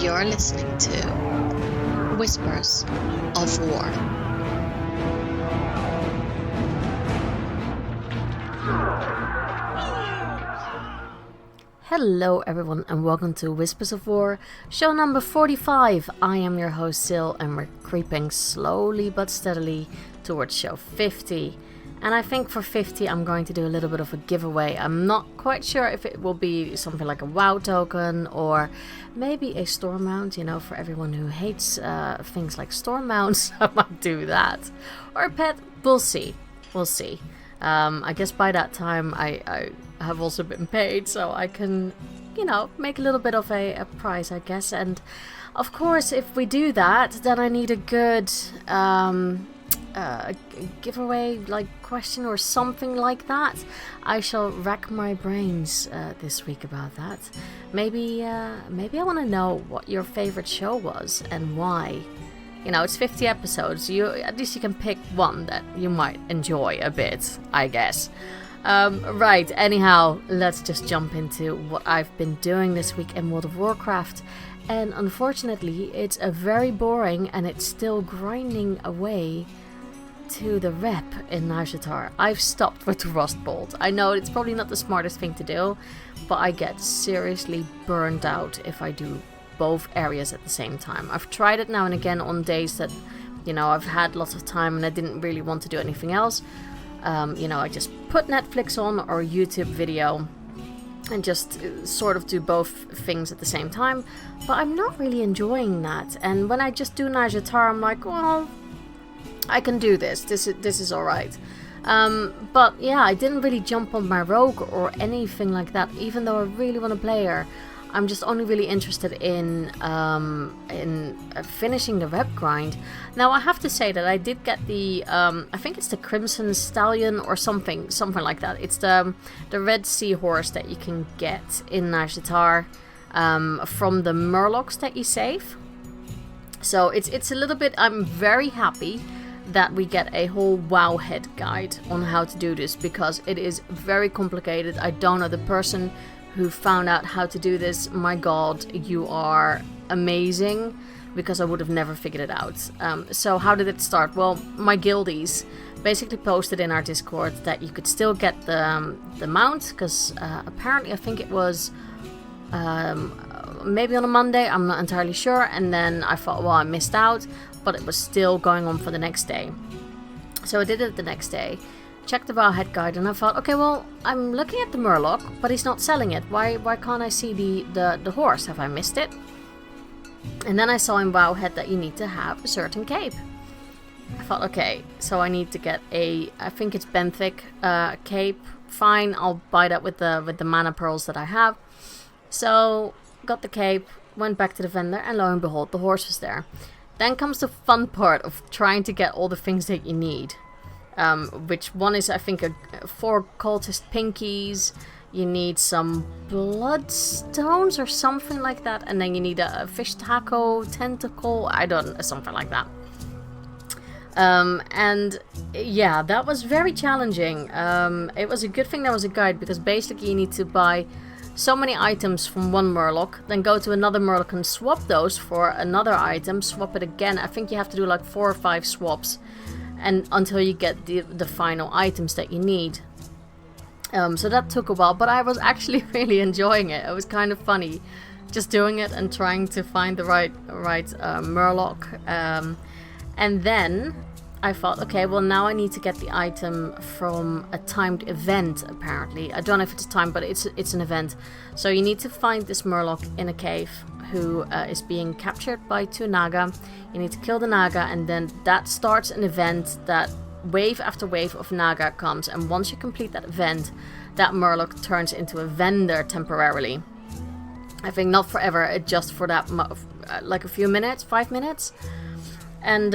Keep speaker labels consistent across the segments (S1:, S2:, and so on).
S1: You're listening to Whispers of War.
S2: Hello everyone and welcome to Whispers of War, show number 45. I am your host Sil and we're creeping slowly but steadily towards show 50. And I think for 50 I'm going to do a little bit of a giveaway. I'm not quite sure if it will be something like a WoW token or maybe a storm mount, you know, for everyone who hates things like storm mounts. I might do that. Or a pet, we'll see. We'll see. I guess by that time I have also been paid, so I can, you know, make a little bit of a prize, I guess. And of course, if we do that, then I need a good giveaway like question or something like that. I shall rack my brains this week about that. Maybe I want to know what your favorite show was and why. You know, it's 50 episodes. At least you can pick one that you might enjoy a bit, I guess. Right, anyhow, let's just jump into what I've been doing this week in World of Warcraft. And unfortunately, it's a very boring and it's still grinding away to the rep in Nazjatar. I've stopped with the Rust Bolt. I know it's probably not the smartest thing to do, but I get seriously burned out if I do both areas at the same time. I've tried it now and again on days that, you know, I've had lots of time and I didn't really want to do anything else. You know, I just put Netflix on or a YouTube video and just sort of do both things at the same time. But I'm not really enjoying that. And when I just do Nazjatar, I'm like, well, I can do this. This is alright. But yeah, I didn't really jump on my rogue or anything like that, even though I really want to play her. I'm just only really interested in finishing the rep grind. Now I have to say that I did get the I think it's the Crimson Stallion or something like that. It's the Red Seahorse that you can get in Nazjatar from the Murlocs that you save. So it's a little bit. I'm very happy that we get a whole WoW head guide on how to do this, because it is very complicated. I don't know the person who found out how to do this. My god, you are amazing, because I would have never figured it out. So how did it start? Well, my guildies basically posted in our Discord that you could still get the mount, because apparently I think it was maybe on a Monday, I'm not entirely sure, and then I thought, well, I missed out, but it was still going on for the next day. So I did it the next day, checked the WoW head guide, and I thought, okay, well, I'm looking at the Murloc, but he's not selling it. Why can't I see the horse? Have I missed it? And then I saw in WoW head that you need to have a certain cape. I thought, okay, so I need to get I think it's benthic cape. Fine, I'll buy that with the mana pearls that I have. So got the cape, went back to the vendor, and lo and behold, the horse was there. Then comes the fun part of trying to get all the things that you need. Which one is, I think, 4 cultist pinkies. You need some bloodstones or something like that, and then you need a fish taco tentacle. I don't know, something like that. And yeah, that was very challenging. It was a good thing there was a guide, because basically you need to buy so many items from one Murloc, then go to another Murloc and swap those for another item, swap it again. I think you have to do like 4 or 5 swaps, and until you get the final items that you need. So that took a while, but I was actually really enjoying it. It was kind of funny just doing it and trying to find the right Murloc. And then I thought, okay, well, now I need to get the item from a timed event, apparently. I don't know if it's timed, but it's an event. So you need to find this Murloc in a cave who is being captured by 2 Naga. You need to kill the Naga, and then that starts an event that wave after wave of Naga comes. And once you complete that event, that Murloc turns into a vendor temporarily. I think not forever, just for that, like a few minutes, 5 minutes. And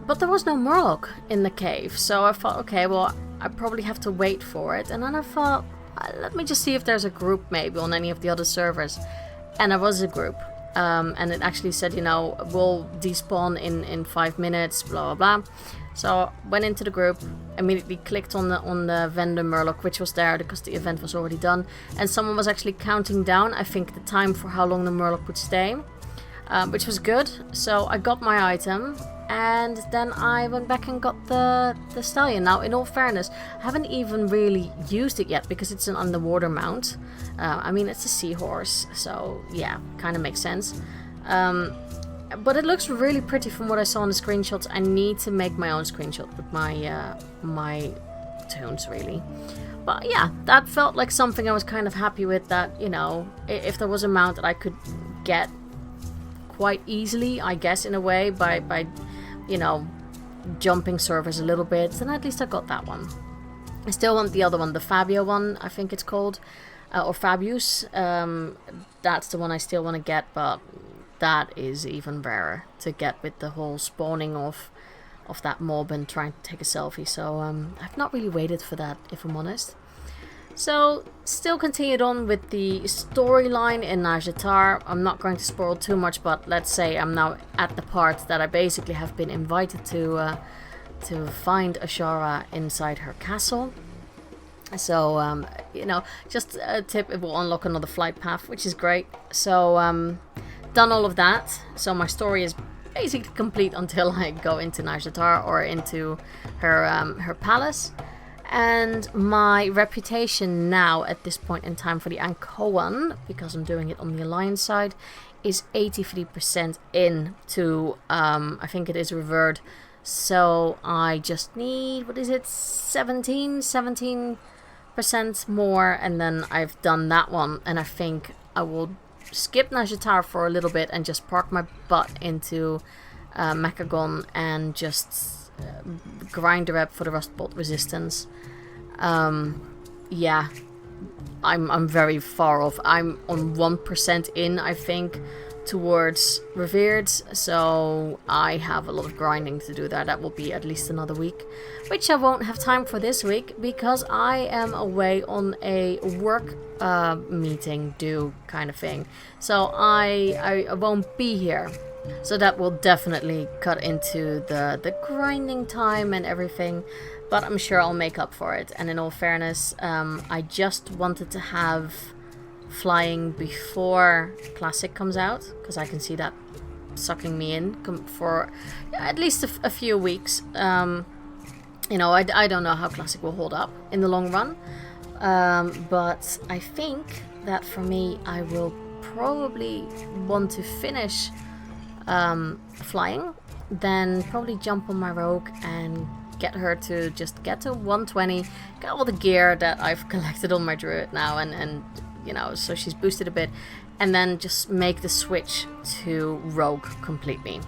S2: but there was no Murloc in the cave, so I thought, okay, well, I probably have to wait for it. And then I thought, let me just see if there's a group maybe on any of the other servers. And there was a group, and it actually said, you know, we'll despawn in 5 minutes, blah blah blah. So went into the group, immediately clicked on the vendor Murloc, which was there because the event was already done, and someone was actually counting down, I think, the time for how long the Murloc would stay. which was good. So I got my item, and then I went back and got the stallion. Now, in all fairness, I haven't even really used it yet because it's an underwater mount. I mean, it's a seahorse, so yeah, kind of makes sense. But it looks really pretty from what I saw in the screenshots. I need to make my own screenshot with my my toons, really. But yeah, that felt like something I was kind of happy with, that, you know, if there was a mount that I could get quite easily, I guess, in a way, by you know, jumping servers a little bit, then at least I got that one. I still want the other one, the Fabio one, I think it's called, or Fabius. That's the one I still want to get, but that is even rarer to get with the whole spawning of that mob and trying to take a selfie. So I've not really waited for that, if I'm honest. So still continued on with the storyline in Najjatar. I'm not going to spoil too much, but let's say I'm now at the part that I basically have been invited to find Ashara inside her castle. So you know, just a tip, it will unlock another flight path, which is great. So done all of that. So my story is basically complete until I go into Najjatar or into her palace. And my reputation now at this point in time for the Ankoan, because I'm doing it on the Alliance side, is 83% into, I think it is revert. So I just need, what is it, 17% more, and then I've done that one. And I think I will skip Najjatar for a little bit and just park my butt into Mechagon and just grind the rep for the Rust Bolt resistance. Yeah, I'm very far off. I'm on 1% in, I think, towards Revered, so I have a lot of grinding to do there. That will be at least another week, which I won't have time for this week because I am away on a work meeting due kind of thing. So I won't be here. So that will definitely cut into the grinding time and everything, but I'm sure I'll make up for it. And in all fairness, I just wanted to have flying before Classic comes out, because I can see that sucking me in for at least a few weeks. You know, I don't know how Classic will hold up in the long run, but I think that for me, I will probably want to finish flying, then probably jump on my rogue and get her to just get to 120, get all the gear that I've collected on my druid now, and you know, so she's boosted a bit, and then just make the switch to rogue completely,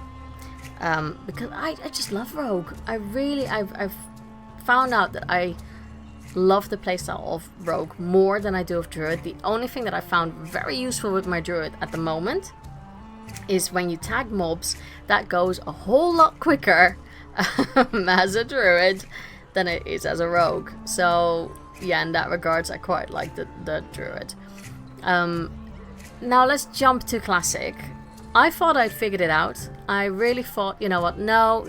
S2: because I just love rogue. I've found out that I love the playstyle of rogue more than I do of druid. The only thing that I found very useful with my druid at the moment is when you tag mobs, that goes a whole lot quicker as a druid than it is as a rogue. So yeah, in that regards, I quite like the druid. Now let's jump to Classic. I thought I'd figured it out. I really thought, you know what, no,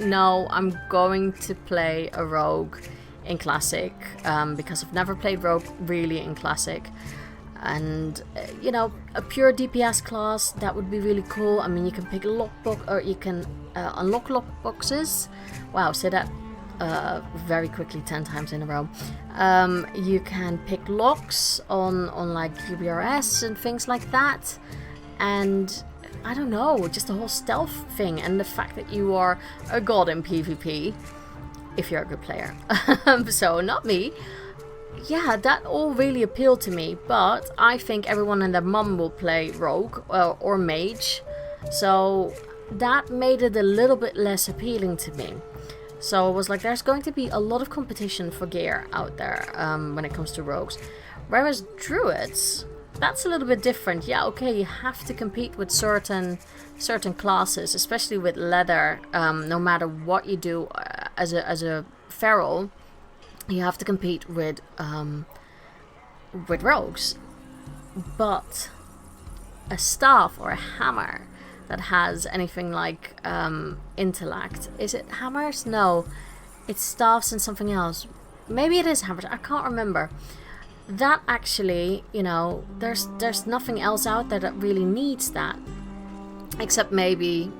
S2: I'm going to play a rogue in Classic, because I've never played rogue really in Classic. And, you know, a pure DPS class, that would be really cool. I mean, you can pick a lockbox, or you can unlock lockboxes. Wow, say that very quickly 10 times in a row. You can pick locks on like UBRS and things like that. And, I don't know, just the whole stealth thing. And the fact that you are a god in PvP, if you're a good player. So, not me. Yeah, that all really appealed to me, but I think everyone and their mum will play rogue or mage, so that made it a little bit less appealing to me. So I was like, there's going to be a lot of competition for gear out there when it comes to rogues. Whereas druids, that's a little bit different. Yeah, okay, you have to compete with certain classes, especially with leather. No matter what you do as a feral, you have to compete with rogues. But a staff or a hammer that has anything like intellect, is it hammers? No, it's staffs and something else. Maybe it is hammers, I can't remember. That actually, you know, there's nothing else out there that really needs that. except maybe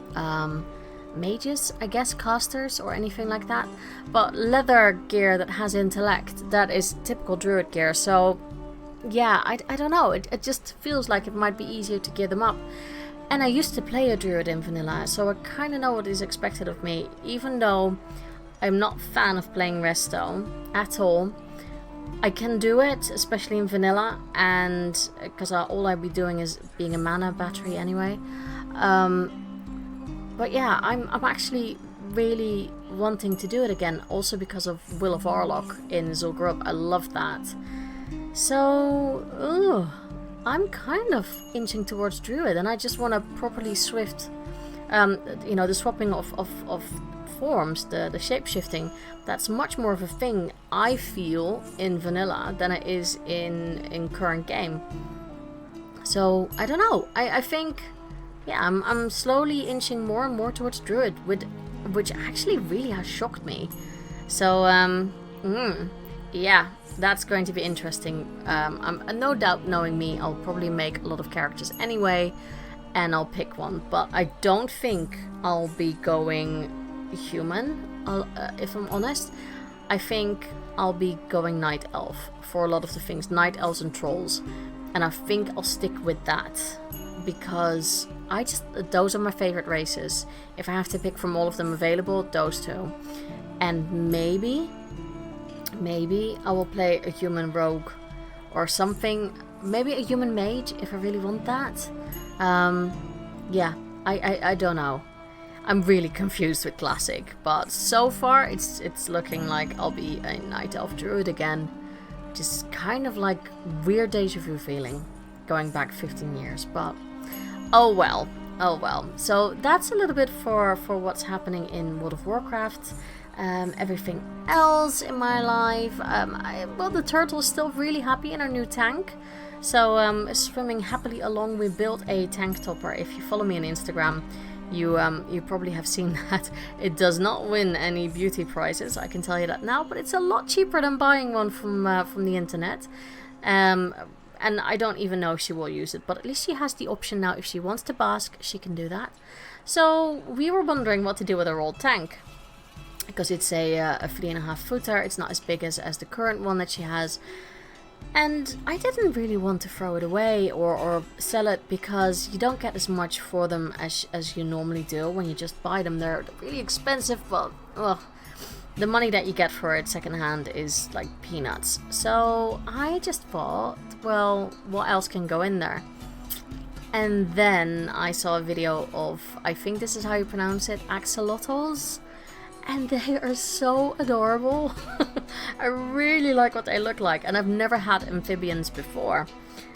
S2: mages, I guess, casters or anything like that. But leather gear that has intellect, that is typical druid gear. So yeah, I don't know, it just feels like it might be easier to gear them up. And I used to play a druid in vanilla, so I kind of know what is expected of me, even though I'm not a fan of playing resto at all. I can do it, especially in vanilla, and because all I'd be doing is being a mana battery anyway. But yeah, I'm actually really wanting to do it again, also because of Will of Orlok in Zul'Gurub. I love that. So, I'm kind of inching towards druid, and I just want to properly swift, the swapping of forms, the shape-shifting. That's much more of a thing, I feel, in vanilla than it is in current game. So, I don't know. I think, yeah, I'm slowly inching more and more towards druid, which actually really has shocked me. So, yeah, that's going to be interesting. I'm no doubt, knowing me, I'll probably make a lot of characters anyway, and I'll pick one. But I don't think I'll be going human, if I'm honest. I think I'll be going night elf for a lot of the things, night elves and trolls, and I think I'll stick with that because those are my favorite races. If I have to pick from all of them available, those two. And maybe I will play a human rogue or something. Maybe a human mage if I really want that. Yeah, I don't know. I'm really confused with classic, but so far it's looking like I'll be a night elf druid again. Just kind of like weird deja vu feeling, going back 15 years, but oh well. So that's a little bit for what's happening in World of Warcraft. Everything else in my life, well, the turtle is still really happy in our new tank, so swimming happily along. We built a tank topper. If you follow me on Instagram, you probably have seen that. It does not win any beauty prizes, I can tell you that now, but it's a lot cheaper than buying one from the internet. And I don't even know if she will use it, but at least she has the option now. If she wants to bask, she can do that. So we were wondering what to do with our old tank, because it's a 3.5 footer. It's not as big as the current one that she has. And I didn't really want to throw it away or sell it, because you don't get as much for them as you normally do when you just buy them. They're really expensive, but the money that you get for it secondhand is like peanuts. So I just thought, well, what else can go in there? And then I saw a video of, I think this is how you pronounce it, axolotls. And they are so adorable. I really like what they look like, and I've never had amphibians before.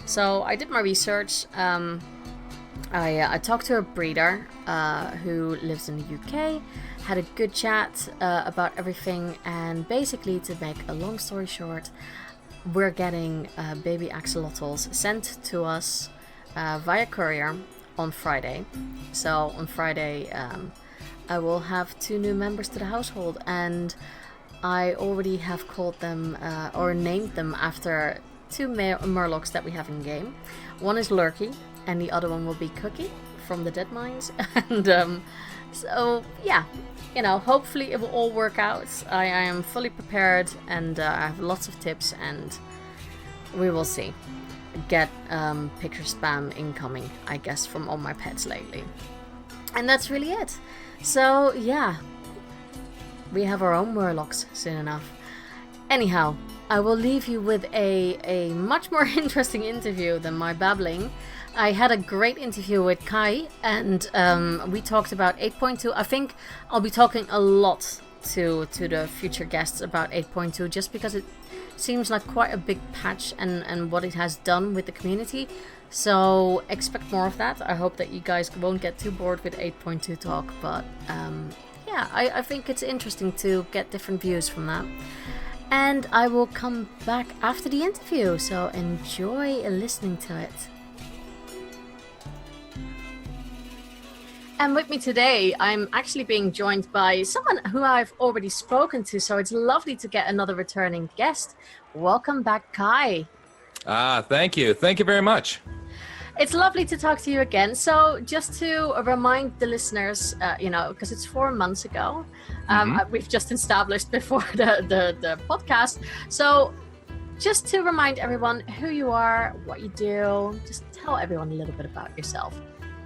S2: So I did my research. I talked to a breeder who lives in the UK, had a good chat about everything, and basically, to make a long story short, we're getting baby axolotls sent to us via courier on Friday. So on Friday, I will have 2 new members to the household, and I already have called them or named them after 2 Murlocs that we have in game. One is Lurky, and the other one will be Cookie from the Dead Mines. And so yeah, hopefully it will all work out. I am fully prepared, and I have lots of tips, and we will see. Get picture spam incoming, I guess, from all my pets lately. And that's really it. So yeah, we have our own Murlocs soon enough. Anyhow, I will leave you with a much more interesting interview than my babbling. I had a great interview with Kai, and we talked about 8.2. I think I'll be talking a lot to the future guests about 8.2, just because it seems like quite a big patch and what it has done with the community. So expect more of that. I hope that you guys won't get too bored with 8.2 talk, but yeah, I think it's interesting to get different views from that. And I will come back after the interview, so enjoy listening to it. And with me today, I'm actually being joined by someone who I've already spoken to, so it's lovely to get another returning guest. Welcome back, Kai.
S3: Thank you. Thank you very much.
S2: It's lovely to talk to you again. So, just to remind the listeners, because it's 4 months ago, we've just established before the podcast. So, just to remind everyone who you are, what you do, just tell everyone a little bit about yourself.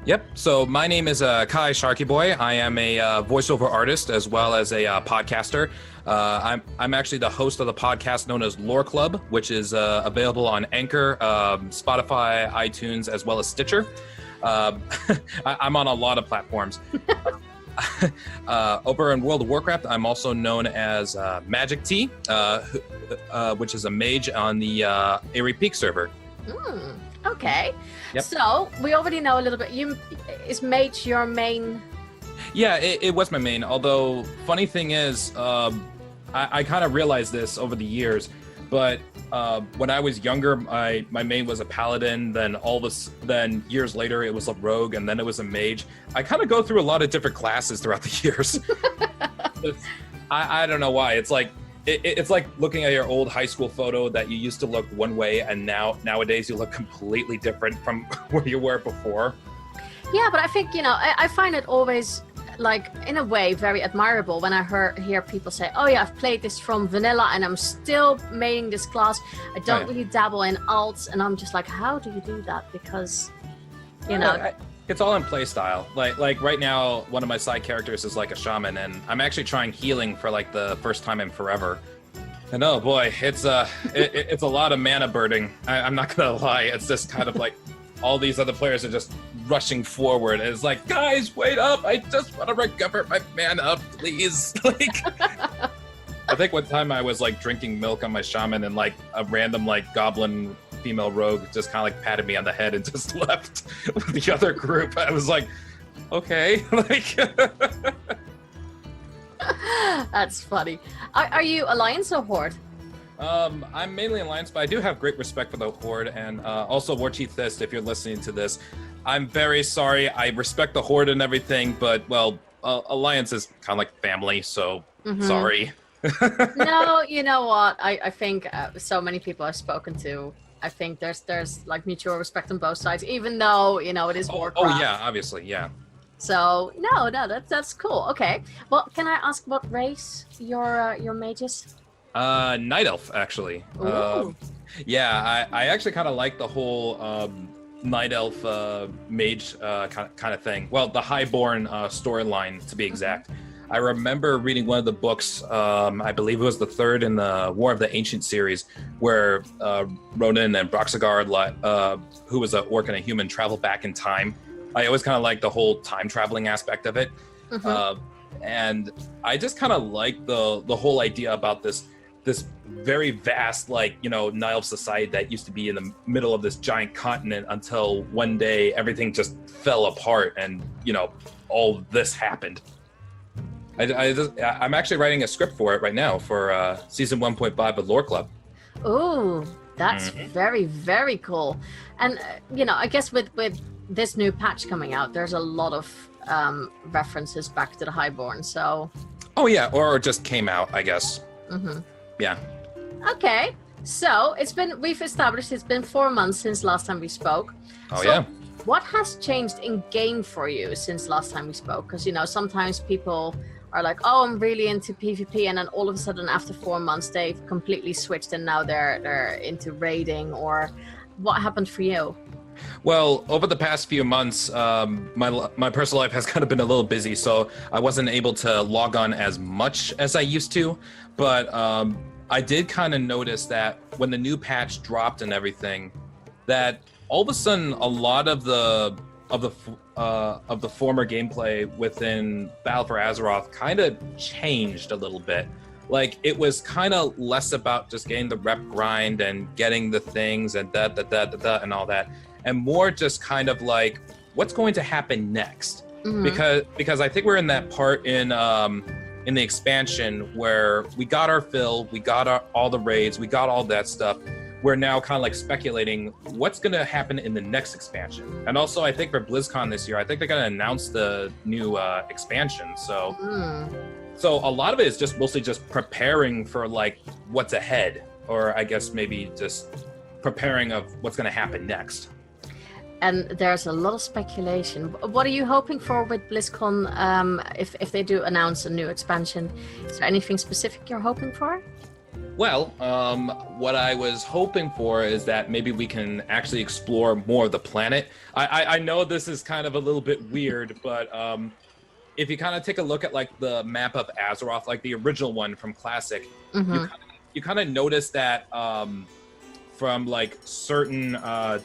S3: Yep. So my name is Kai Sharky Boy. I am a voiceover artist as well as a podcaster. I'm actually the host of the podcast known as Lore Club, which is available on Anchor, Spotify, iTunes, as well as Stitcher. I'm on a lot of platforms. Over in World of Warcraft, I'm also known as Magic T, which is a mage on the Airy Peak server.
S2: Okay.
S3: Yep.
S2: So we already know a little bit. Is mage your main?
S3: Yeah, it was my main. Although, funny thing is, I kind of realized this over the years. But when I was younger, my main was a paladin. Then years later, it was a rogue, and then it was a mage. I kind of go through a lot of different classes throughout the years. I don't know why. It's like it's like looking at your old high school photo that you used to look one way, and nowadays you look completely different from where you were before.
S2: Yeah, but I think I find it always, like, in a way, very admirable when I hear people say, "Oh yeah, I've played this from vanilla, and I'm still making this class. I don't really dabble in alts," and I'm just like, "How do you do that?" Because,
S3: it's all in play style. Like right now, one of my side characters is like a shaman, and I'm actually trying healing for like the first time in forever. And oh boy, it's a lot of mana burning. I'm not gonna lie. It's just kind of like all these other players are just rushing forward. And it's like, guys, wait up! I just want to recover my mana, please. Like, I think one time I was like drinking milk on my shaman, and like a random like goblin female rogue just kind of like patted me on the head and just left with the other group. I was like, okay. Like,
S2: that's funny. Are you Alliance or Horde?
S3: I'm mainly Alliance, but I do have great respect for the Horde, and also Warchief Thist, if you're listening to this. I'm very sorry. I respect the Horde and everything, but, well, Alliance is kind of like family, so sorry.
S2: No, you know what? I think so many people I've spoken to, I think there's like mutual respect on both sides, even though, it is Warcraft.
S3: Oh, yeah, obviously, yeah.
S2: So, no, that's cool. Okay. Well, can I ask what race your mage is?
S3: Night Elf, actually. Yeah, I actually kind of like the whole Night Elf mage kind of thing. Well, the Highborn storyline, to be exact. I remember reading one of the books, I believe it was the third in the War of the Ancient series, where Ronan and Broxigard, who was an orc and a human, travel back in time. I always kind of like the whole time traveling aspect of it. And I just kind of like the whole idea about this very vast, like, Night Elf society that used to be in the middle of this giant continent until one day everything just fell apart and, all this happened. I'm actually writing a script for it right now for season 1.5 of Lore Club.
S2: Ooh, that's very, very cool. And, I guess with this new patch coming out, there's a lot of references back to the Highborn, so...
S3: Oh, yeah, or just came out, I guess. Yeah.
S2: Okay, so we've established it's been 4 months since last time we spoke.
S3: Oh, yeah.
S2: What has changed in game for you since last time we spoke? Because, sometimes people are like, oh, I'm really into PvP, and then all of a sudden after 4 months they've completely switched and now they're into raiding, or what happened for you?
S3: Well, over the past few months, my personal life has kind of been a little busy, so I wasn't able to log on as much as I used to, but I did kind of notice that when the new patch dropped and everything, that all of a sudden a lot of the former gameplay within Battle for Azeroth kind of changed a little bit. Like, it was kind of less about just getting the rep grind and getting the things and and all that, and more just kind of like, what's going to happen next? Because I think we're in that part in the expansion where we got our fill, we got all the raids, we got all that stuff. We're now kind of like speculating what's going to happen in the next expansion. And also, I think for BlizzCon this year, I think they're going to announce the new expansion. So a lot of it is just mostly just preparing for like what's ahead, or I guess maybe just preparing of what's going to happen next.
S2: and there's a lot of speculation. What are you hoping for with BlizzCon? If they do announce a new expansion, is there anything specific you're hoping for?
S3: Well, what I was hoping for is that maybe we can actually explore more of the planet. I know this is kind of a little bit weird, but if you kind of take a look at like the map of Azeroth, like the original one from Classic, you kind of notice that from like certain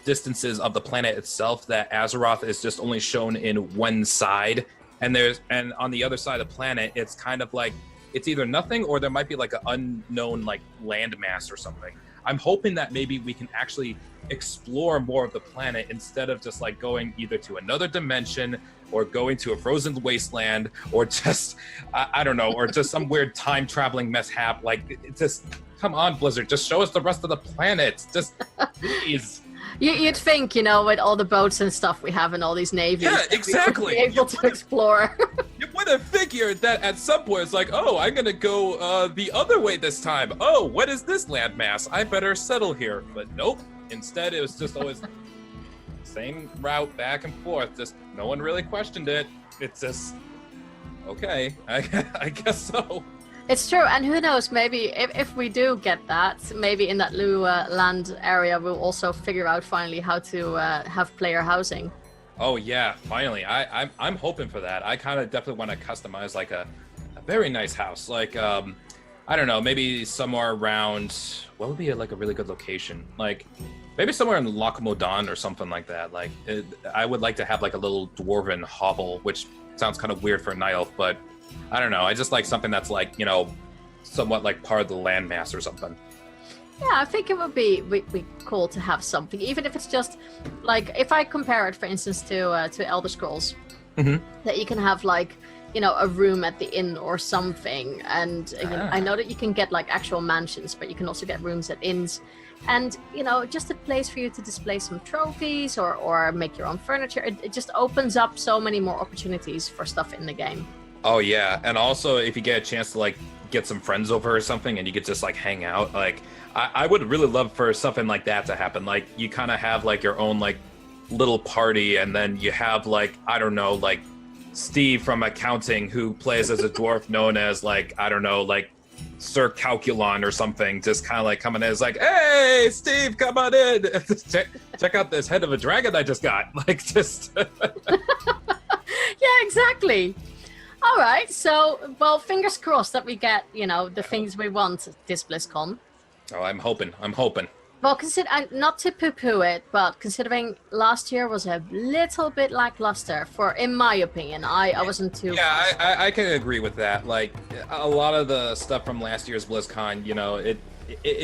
S3: distances of the planet itself, that Azeroth is just only shown in one side, and on the other side of the planet, it's kind of like it's either nothing or there might be like an unknown like landmass or something. I'm hoping that maybe we can actually explore more of the planet instead of just like going either to another dimension or going to a frozen wasteland or just I don't know, or just some weird time traveling mishap. Like, just come on, Blizzard, just show us the rest of the planet. Just please.
S2: You'd think, you know, with all the boats and stuff we have in all these navies,
S3: yeah, exactly,
S2: be able to explore.
S3: You would have figured that at some point it's like, oh, I'm gonna go the other way this time. Oh, what is this landmass? I better settle here. But nope. Instead, it was just always same route back and forth. Just no one really questioned it. It's just okay. I guess so.
S2: It's true, and who knows, maybe if we do get that, maybe in that new land area, we'll also figure out finally how to have player housing.
S3: Oh yeah, finally. I'm hoping for that. I kind of definitely want to customize like a very nice house. Like, I don't know, maybe somewhere around, what would be like a really good location? Like, maybe somewhere in Loch Modan or something like that. Like, I would like to have like a little dwarven hovel, which sounds kind of weird for a night elf, but I don't know. I just like something that's like, you know, somewhat like part of the landmass or something.
S2: Yeah, I think it would be cool to have something, even if it's just like, if I compare it, for instance, to Elder Scrolls, that you can have like, you know, a room at the inn or something. And you know, I know that you can get like actual mansions, but you can also get rooms at inns. And, you know, just a place for you to display some trophies or make your own furniture. It just opens up so many more opportunities for stuff in the game.
S3: Oh yeah, and also if you get a chance to like get some friends over or something and you could just like hang out, like I would really love for something like that to happen. Like, you kind of have like your own like little party, and then you have like, I don't know, like Steve from accounting who plays as a dwarf known as like, I don't know, like Sir Calculon or something, just kind of like coming in as like, hey Steve, come on in. check out this head of a dragon I just got. Like, just
S2: Yeah, exactly. All right, so, well, fingers crossed that we get, you know, the things we want this BlizzCon.
S3: Oh, I'm hoping.
S2: Well, not to poo-poo it, but considering last year was a little bit lackluster, in my opinion, I wasn't too...
S3: Yeah, I can agree with that. Like, a lot of the stuff from last year's BlizzCon, you know, it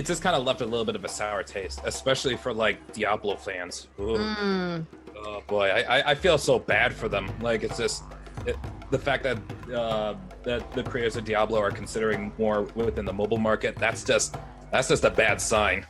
S3: just kind of left a little bit of a sour taste, especially for, like, Diablo fans. Oh, boy, I feel so bad for them. Like, it's just... the fact that the creators of Diablo are considering more within the mobile market, that's just a bad sign.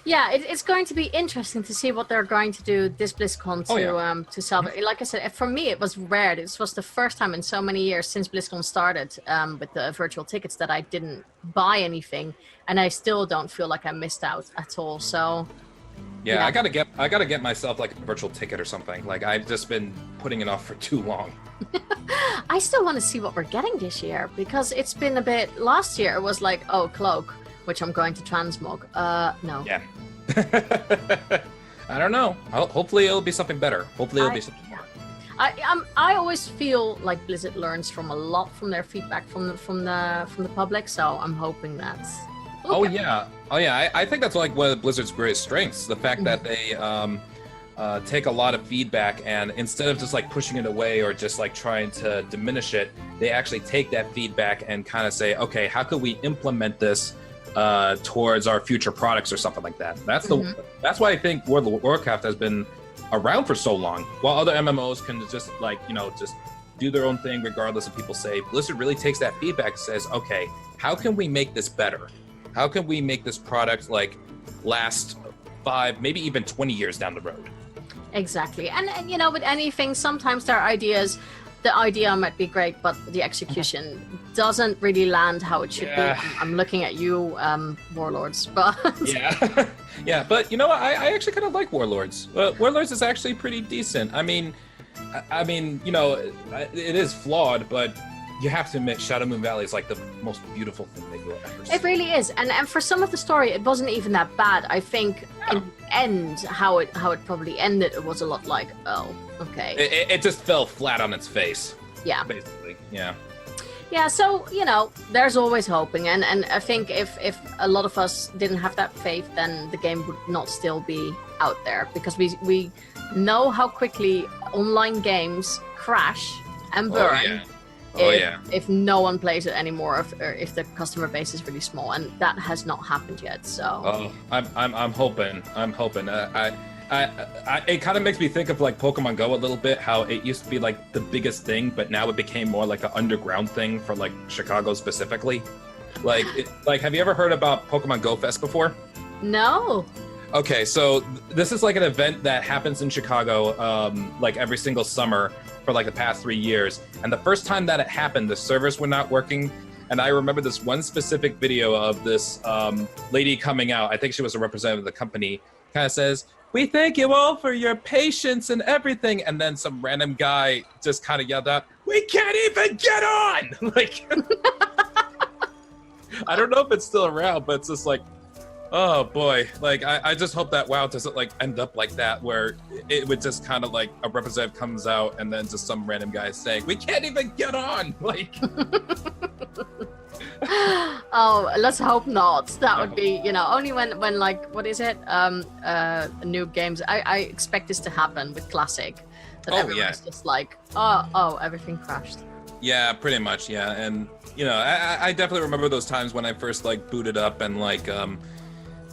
S2: Yeah, it's going to be interesting to see what they're going to do this BlizzCon to sell it. Like I said, for me, it was rare. This was the first time in so many years since BlizzCon started with the virtual tickets that I didn't buy anything, and I still don't feel like I missed out at all. So.
S3: Yeah, I gotta get myself like a virtual ticket or something. Like, I've just been putting it off for too long.
S2: I still want to see what we're getting this year, because it's been a bit. Last year it was like, oh, cloak, which I'm going to transmog. No.
S3: Yeah. I don't know. Hopefully it'll be something better. Hopefully it'll be something more.
S2: I always feel like Blizzard learns from a lot from their feedback from the public, so I'm hoping that's.
S3: Oh yeah. I think that's like one of Blizzard's greatest strengths, the fact that they take a lot of feedback, and instead of just like pushing it away or just like trying to diminish it, they actually take that feedback and kind of say, okay, how could we implement this towards our future products or something like that. That's why I think World of Warcraft has been around for so long, while other MMOs can just like, you know, just do their own thing regardless of people say. Blizzard really takes that feedback and says, okay, how can we make this better? How can we make this product like last 5, maybe even 20 years down the road?
S2: Exactly. And you know, with anything, sometimes there are ideas the idea might be great, but the execution doesn't really land how it should be. I'm looking at you, Warlords, but
S3: yeah, yeah. But you know what? I actually kind of like Warlords. Warlords is actually pretty decent. I mean, you know, it is flawed, but you have to admit, Shadow Moon Valley is like the most beautiful thing that you'll ever see.
S2: It really is, and for some of the story, it wasn't even that bad. I think in the end, how it probably ended, it was a lot like, oh, okay.
S3: It just fell flat on its face.
S2: Yeah.
S3: Basically, yeah.
S2: Yeah, so, you know, there's always hoping, and I think if a lot of us didn't have that faith, then the game would not still be out there, because we know how quickly online games crash and burn. If no one plays it anymore, or if the customer base is really small, and that has not happened yet. So
S3: I'm hoping. It kind of makes me think of like Pokemon Go a little bit. How it used to be like the biggest thing, but now it became more like an underground thing for like Chicago specifically. Like, have you ever heard about Pokemon Go Fest before?
S2: No.
S3: Okay, so this is like an event that happens in Chicago, like every single summer for like the past 3 years. And the first time that it happened, the servers were not working. And I remember this one specific video of this lady coming out. I think she was a representative of the company. Kind of says, "We thank you all for your patience and everything." And then some random guy just kind of yelled out, "We can't even get on!" Like, I don't know if it's still around, but it's just like, oh boy. Like, I just hope that WoW doesn't like end up like that, where it would just kind of like a representative comes out and then just some random guy saying, "We can't even get on!" Like,
S2: oh, let's hope not. That would be, you know, only when like, what is it? New games. I expect this to happen with Classic. That everyone's just like, oh, everything crashed.
S3: Yeah, pretty much. Yeah. And, you know, I definitely remember those times when I first like booted up and like,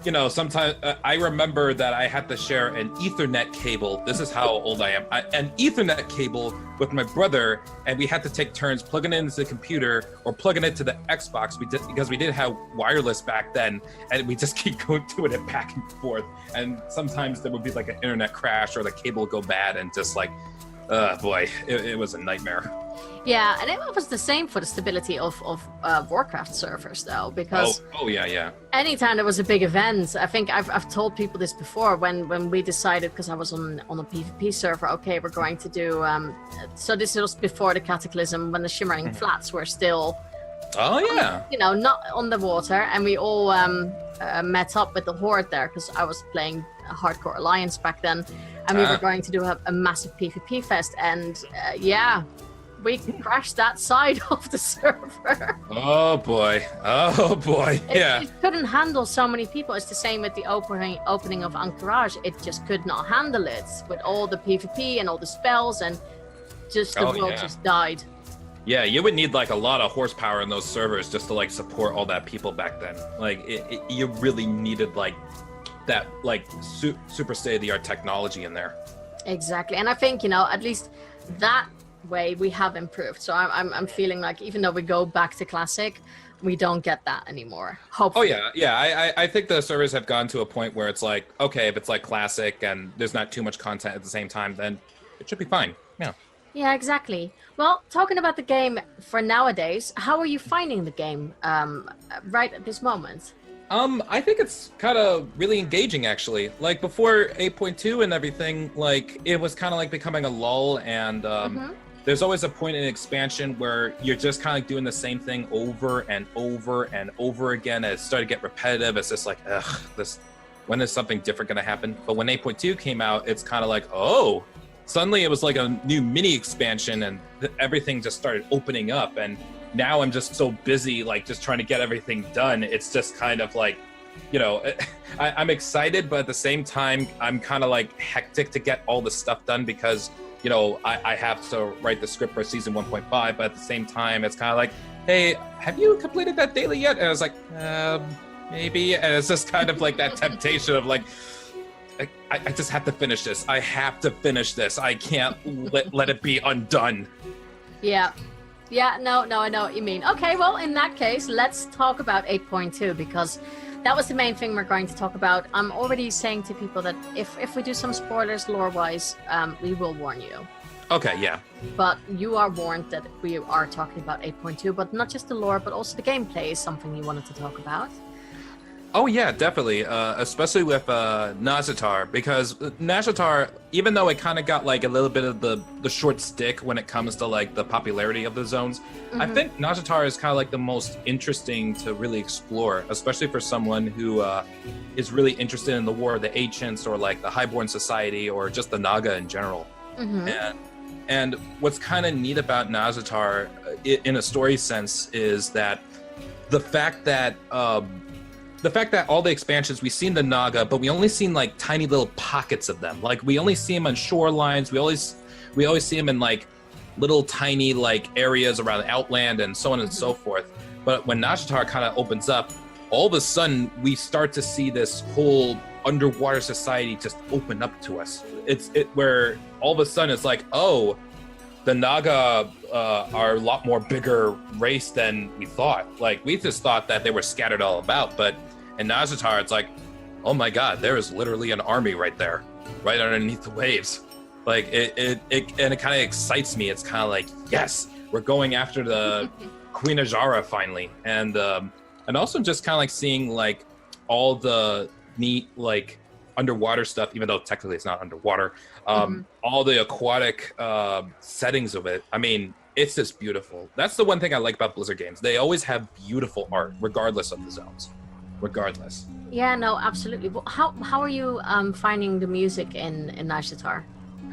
S3: you know, sometimes I remember that I had to share an Ethernet cable. This is how old I am. An Ethernet cable with my brother, and we had to take turns plugging it into the computer or plugging it to the Xbox. Because we didn't have wireless back then, and we just keep doing it back and forth. And sometimes there would be like an internet crash or the cable would go bad, and just like, boy, it was a nightmare.
S2: Yeah, and it was the same for the stability of Warcraft servers, though, because
S3: yeah.
S2: Anytime there was a big event, I think I've told people this before, when we decided, because I was on a PvP server, okay, we're going to do, so this was before the Cataclysm, when the Shimmering Flats were still, you know, not on the water, and we all met up with the Horde there, because I was playing Hardcore Alliance back then, and we were going to do a massive PvP fest, and we crashed that side of the server. Oh boy,
S3: yeah.
S2: It couldn't handle so many people. It's the same with the opening of Anchorage. It just could not handle it with all the PvP and all the spells, and just the world just died.
S3: Yeah, you would need like a lot of horsepower in those servers just to like support all that people back then. Like, you really needed like that like super state-of-the-art technology in there.
S2: Exactly, and I think, you know, at least that way we have improved. So I'm feeling like, even though we go back to Classic, we don't get that anymore, hopefully.
S3: Oh yeah. I think the servers have gone to a point where it's like, okay, if it's like Classic and there's not too much content at the same time, then it should be fine.
S2: Yeah, exactly. Well, talking about the game for nowadays, how are you finding the game right at this moment?
S3: I think it's kind of really engaging, actually. Like, before 8.2 and everything, like, it was kind of like becoming a lull, and there's always a point in expansion where you're just kind of like doing the same thing over and over and over again, and it started to get repetitive. It's just like, when is something different going to happen? But when 8.2 came out, it's kind of like, oh, suddenly it was like a new mini expansion, and everything just started opening up, and now I'm just so busy, like, just trying to get everything done. It's just kind of like, you know, I'm excited, but at the same time, I'm kind of like hectic to get all the stuff done, because, you know, I have to write the script for season 1.5, but at the same time, it's kind of like, hey, have you completed that daily yet? And I was like, maybe. And it's just kind of like that temptation of like, I just have to finish this. I have to finish this. I can't let it be undone.
S2: Yeah. Yeah, no, I know what you mean. Okay, well, in that case, let's talk about 8.2, because that was the main thing we're going to talk about. I'm already saying to people that if we do some spoilers lore-wise, we will warn you.
S3: Okay, yeah.
S2: But you are warned that we are talking about 8.2, but not just the lore, but also the gameplay is something you wanted to talk about.
S3: Oh yeah, definitely. Especially with Najatar, because Najatar, even though it kind of got like a little bit of the short stick when it comes to like the popularity of the zones, I think Najatar is kind of like the most interesting to really explore, especially for someone who is really interested in the War of the Ancients or like the Highborn Society or just the Naga in general. And what's kind of neat about Najatar, in a story sense, is that the fact that all the expansions, we've seen the Naga, but we only seen like tiny little pockets of them. Like we only see them on shorelines. We always see them in like little tiny like areas around Outland and so on and so forth. But when Najatar kind of opens up, all of a sudden we start to see this whole underwater society just open up to us. Where all of a sudden it's like, oh, the Naga are a lot more bigger race than we thought. Like we just thought that they were scattered all about, but in Najatar it's like, oh my god, there is literally an army right there, right underneath the waves. Like it kind of excites me. It's kind of like, yes, we're going after the Queen Ajara finally, and also just kind of like seeing like all the neat like underwater stuff, even though technically it's not underwater. All the aquatic settings of it. I mean, it's just beautiful. That's the one thing I like about Blizzard games. They always have beautiful art, regardless of the zones. Regardless.
S2: Yeah, no, absolutely. Well, how are you finding the music in Najatar?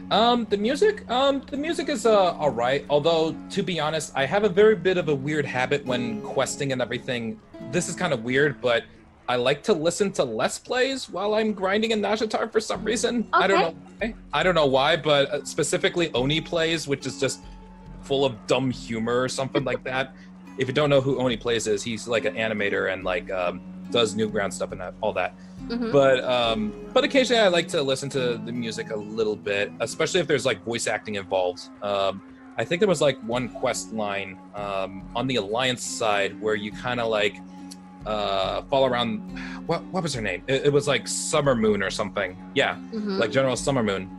S3: The music is alright. Although, to be honest, I have a very bit of a weird habit when questing and everything. This is kind of weird, but I like to listen to Let's Plays while I'm grinding in Najatar for some reason.
S2: Okay.
S3: I don't know why, but specifically Oni Plays, which is just full of dumb humor or something like that. If you don't know who Oni Plays is, he's like an animator and like does Newground stuff and all that. But occasionally I like to listen to the music a little bit, especially if there's like voice acting involved. I think there was like one quest line on the Alliance side where you kind of like fall around. What was her name? It was like Summer Moon or something. Yeah, like General Summer Moon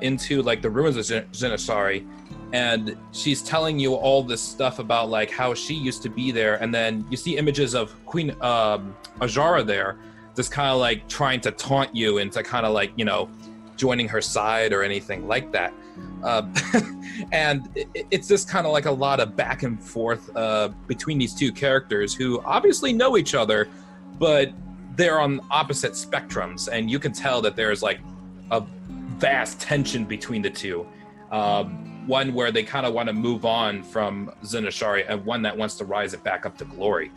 S3: into like the ruins of Zinasari, and she's telling you all this stuff about like how she used to be there, and then you see images of Queen Ajara there, just kind of like trying to taunt you into kind of like, you know, joining her side or anything like that. And it's just kind of like a lot of back and forth between these two characters who obviously know each other, but they're on opposite spectrums, and you can tell that there's like a vast tension between the two. One where they kind of want to move on from Zinashari, and one that wants to rise it back up to glory.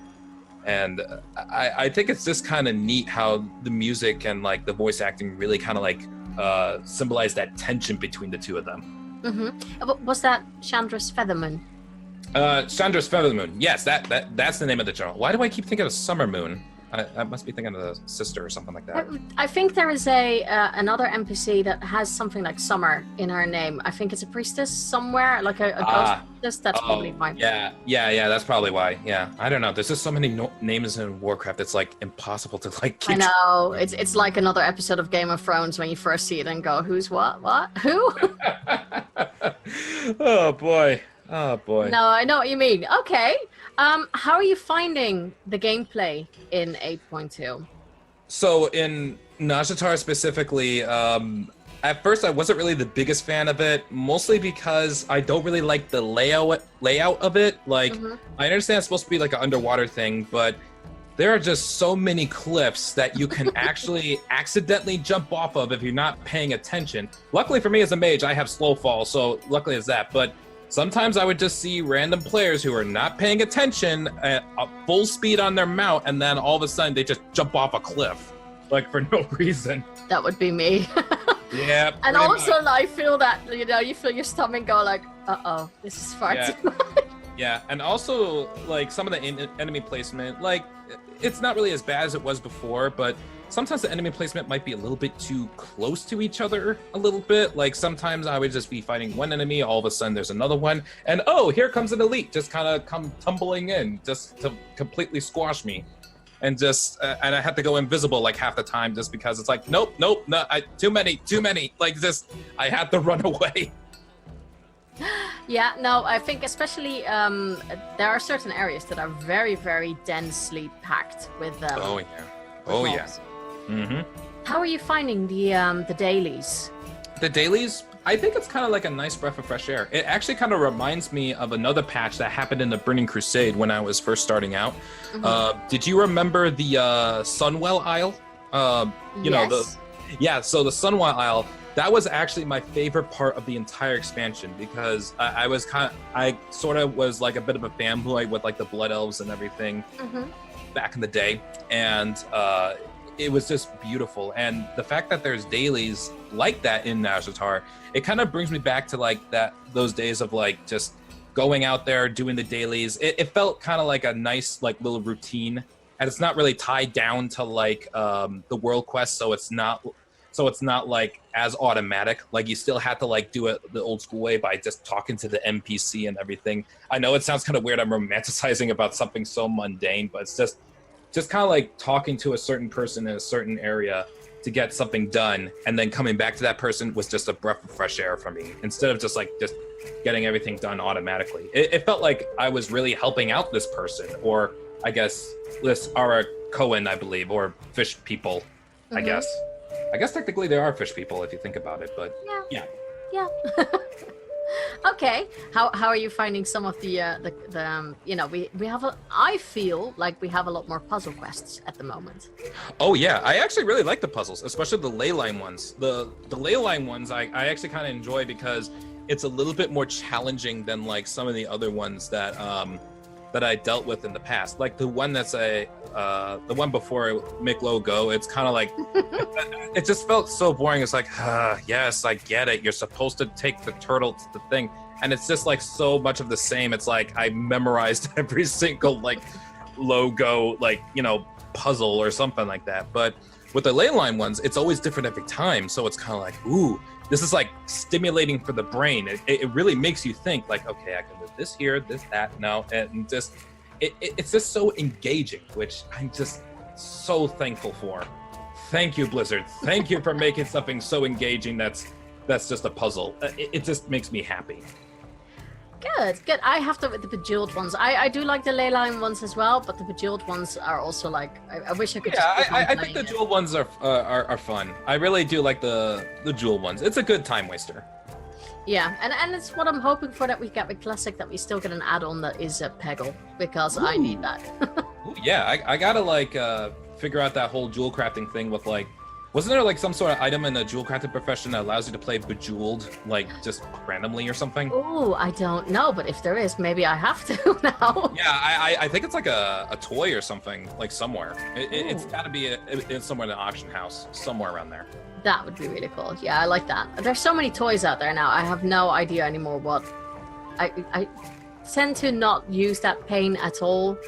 S3: And I think it's just kind of neat how the music and like the voice acting really kind of like symbolize that tension between the two of them.
S2: Was that Chandra's Feathermoon?
S3: Chandra's Feathermoon. Yes, that's the name of the general. Why do I keep thinking of Summer Moon? I must be thinking of the sister or something like that.
S2: I think there is another NPC that has something like Summer in her name. I think it's a priestess somewhere, like a ghost priestess. That's probably fine.
S3: Yeah, that's probably why. Yeah, I don't know. There's just so many names in Warcraft. It's like impossible to like keep.
S2: I know. It's like another episode of Game of Thrones when you first see it and go, who's what? Who?
S3: Oh boy.
S2: No, I know what you mean. Okay. How are you finding the gameplay in 8.2?
S3: So in Najatar specifically, at first I wasn't really the biggest fan of it, mostly because I don't really like the layout of it. Like, I understand it's supposed to be like an underwater thing, but there are just so many cliffs that you can actually accidentally jump off of if you're not paying attention. Luckily for me as a mage, I have slow fall, so luckily it's that. But sometimes I would just see random players who are not paying attention at full speed on their mount, and then all of a sudden they just jump off a cliff, like for no reason.
S2: That would be me.
S3: Yeah.
S2: And also, I feel that, you know, you feel your stomach go like, uh-oh, this is far too much.
S3: Yeah, and also, like, some of the enemy placement, like, it's not really as bad as it was before, but sometimes the enemy placement might be a little bit too close to each other a little bit. Like, sometimes I would just be fighting one enemy, all of a sudden there's another one, and oh, here comes an elite, just kind of come tumbling in, just to completely squash me. And just, and I had to go invisible like half the time just because it's like, nope, no, too many. Like, just, I had to run away.
S2: Yeah, no, I think especially there are certain areas that are very, very densely packed with
S3: Oh yeah.
S2: with
S3: Oh
S2: mobs.
S3: yeah. Mm-hmm.
S2: How are you finding the dailies?
S3: The dailies, I think it's kind of like a nice breath of fresh air. It actually kind of reminds me of another patch that happened in the Burning Crusade when I was first starting out. Did you remember the Sunwell Isle? You know, so the Sunwell Isle, that was actually my favorite part of the entire expansion because I sort of was like a bit of a fanboy with like the Blood Elves and everything back in the day. And it was just beautiful. And the fact that there's dailies like that in Nazjatar, it kind of brings me back to like those days of like just going out there doing the dailies. It felt kind of like a nice like little routine, and it's not really tied down to like the world quest, so it's not like as automatic. Like you still have to like do it the old school way by just talking to the NPC and everything. I know it sounds kind of weird, I'm romanticizing about something so mundane, but it's just kind of like talking to a certain person in a certain area to get something done, and then coming back to that person was just a breath of fresh air for me, instead of just getting everything done automatically. It felt like I was really helping out this person, or I guess this Ara Cohen, I believe, or fish people, I guess technically there are fish people if you think about it, but yeah.
S2: Okay, how are you finding some of the you know, we have I feel like we have a lot more puzzle quests at the moment.
S3: Oh yeah, I actually really like the puzzles, especially the ley line ones. The ley line ones I actually kind of enjoy because it's a little bit more challenging than like some of the other ones that I dealt with in the past. Like the one that's the one before Make Low Go, it's kind of like, it just felt so boring. It's like, yes, I get it. You're supposed to take the turtle to the thing. And it's just like so much of the same. It's like I memorized every single like logo, like, you know, puzzle or something like that. But with the ley line ones, it's always different every time. So it's kind of like, ooh, this is like stimulating for the brain. It really makes you think like, okay, I can do this here, this, that, no. And just, it's just so engaging, which I'm just so thankful for. Thank you, Blizzard. Thank you for making something so engaging that's just a puzzle. It just makes me happy.
S2: Good. I have the bejeweled ones. I do like the ley line ones as well, but the bejeweled ones are also like, I wish I could just keep on
S3: I think the jewel ones are fun. I really do like the jewel ones. It's a good time waster.
S2: Yeah, and it's what I'm hoping for, that we get with Classic, that we still get an add-on that is a Peggle, because I need that.
S3: Ooh, yeah, I gotta like figure out that whole jewel crafting thing with like, wasn't there like some sort of item in the jewel crafting profession that allows you to play Bejeweled like just randomly or something?
S2: Oh, I don't know, but if there is, maybe I have to now.
S3: Yeah, I think it's like a toy or something, like somewhere. It's gotta be it's somewhere in the auction house, somewhere around there.
S2: That would be really cool. Yeah, I like that. There's so many toys out there now. I have no idea anymore what. I tend to not use that pane at all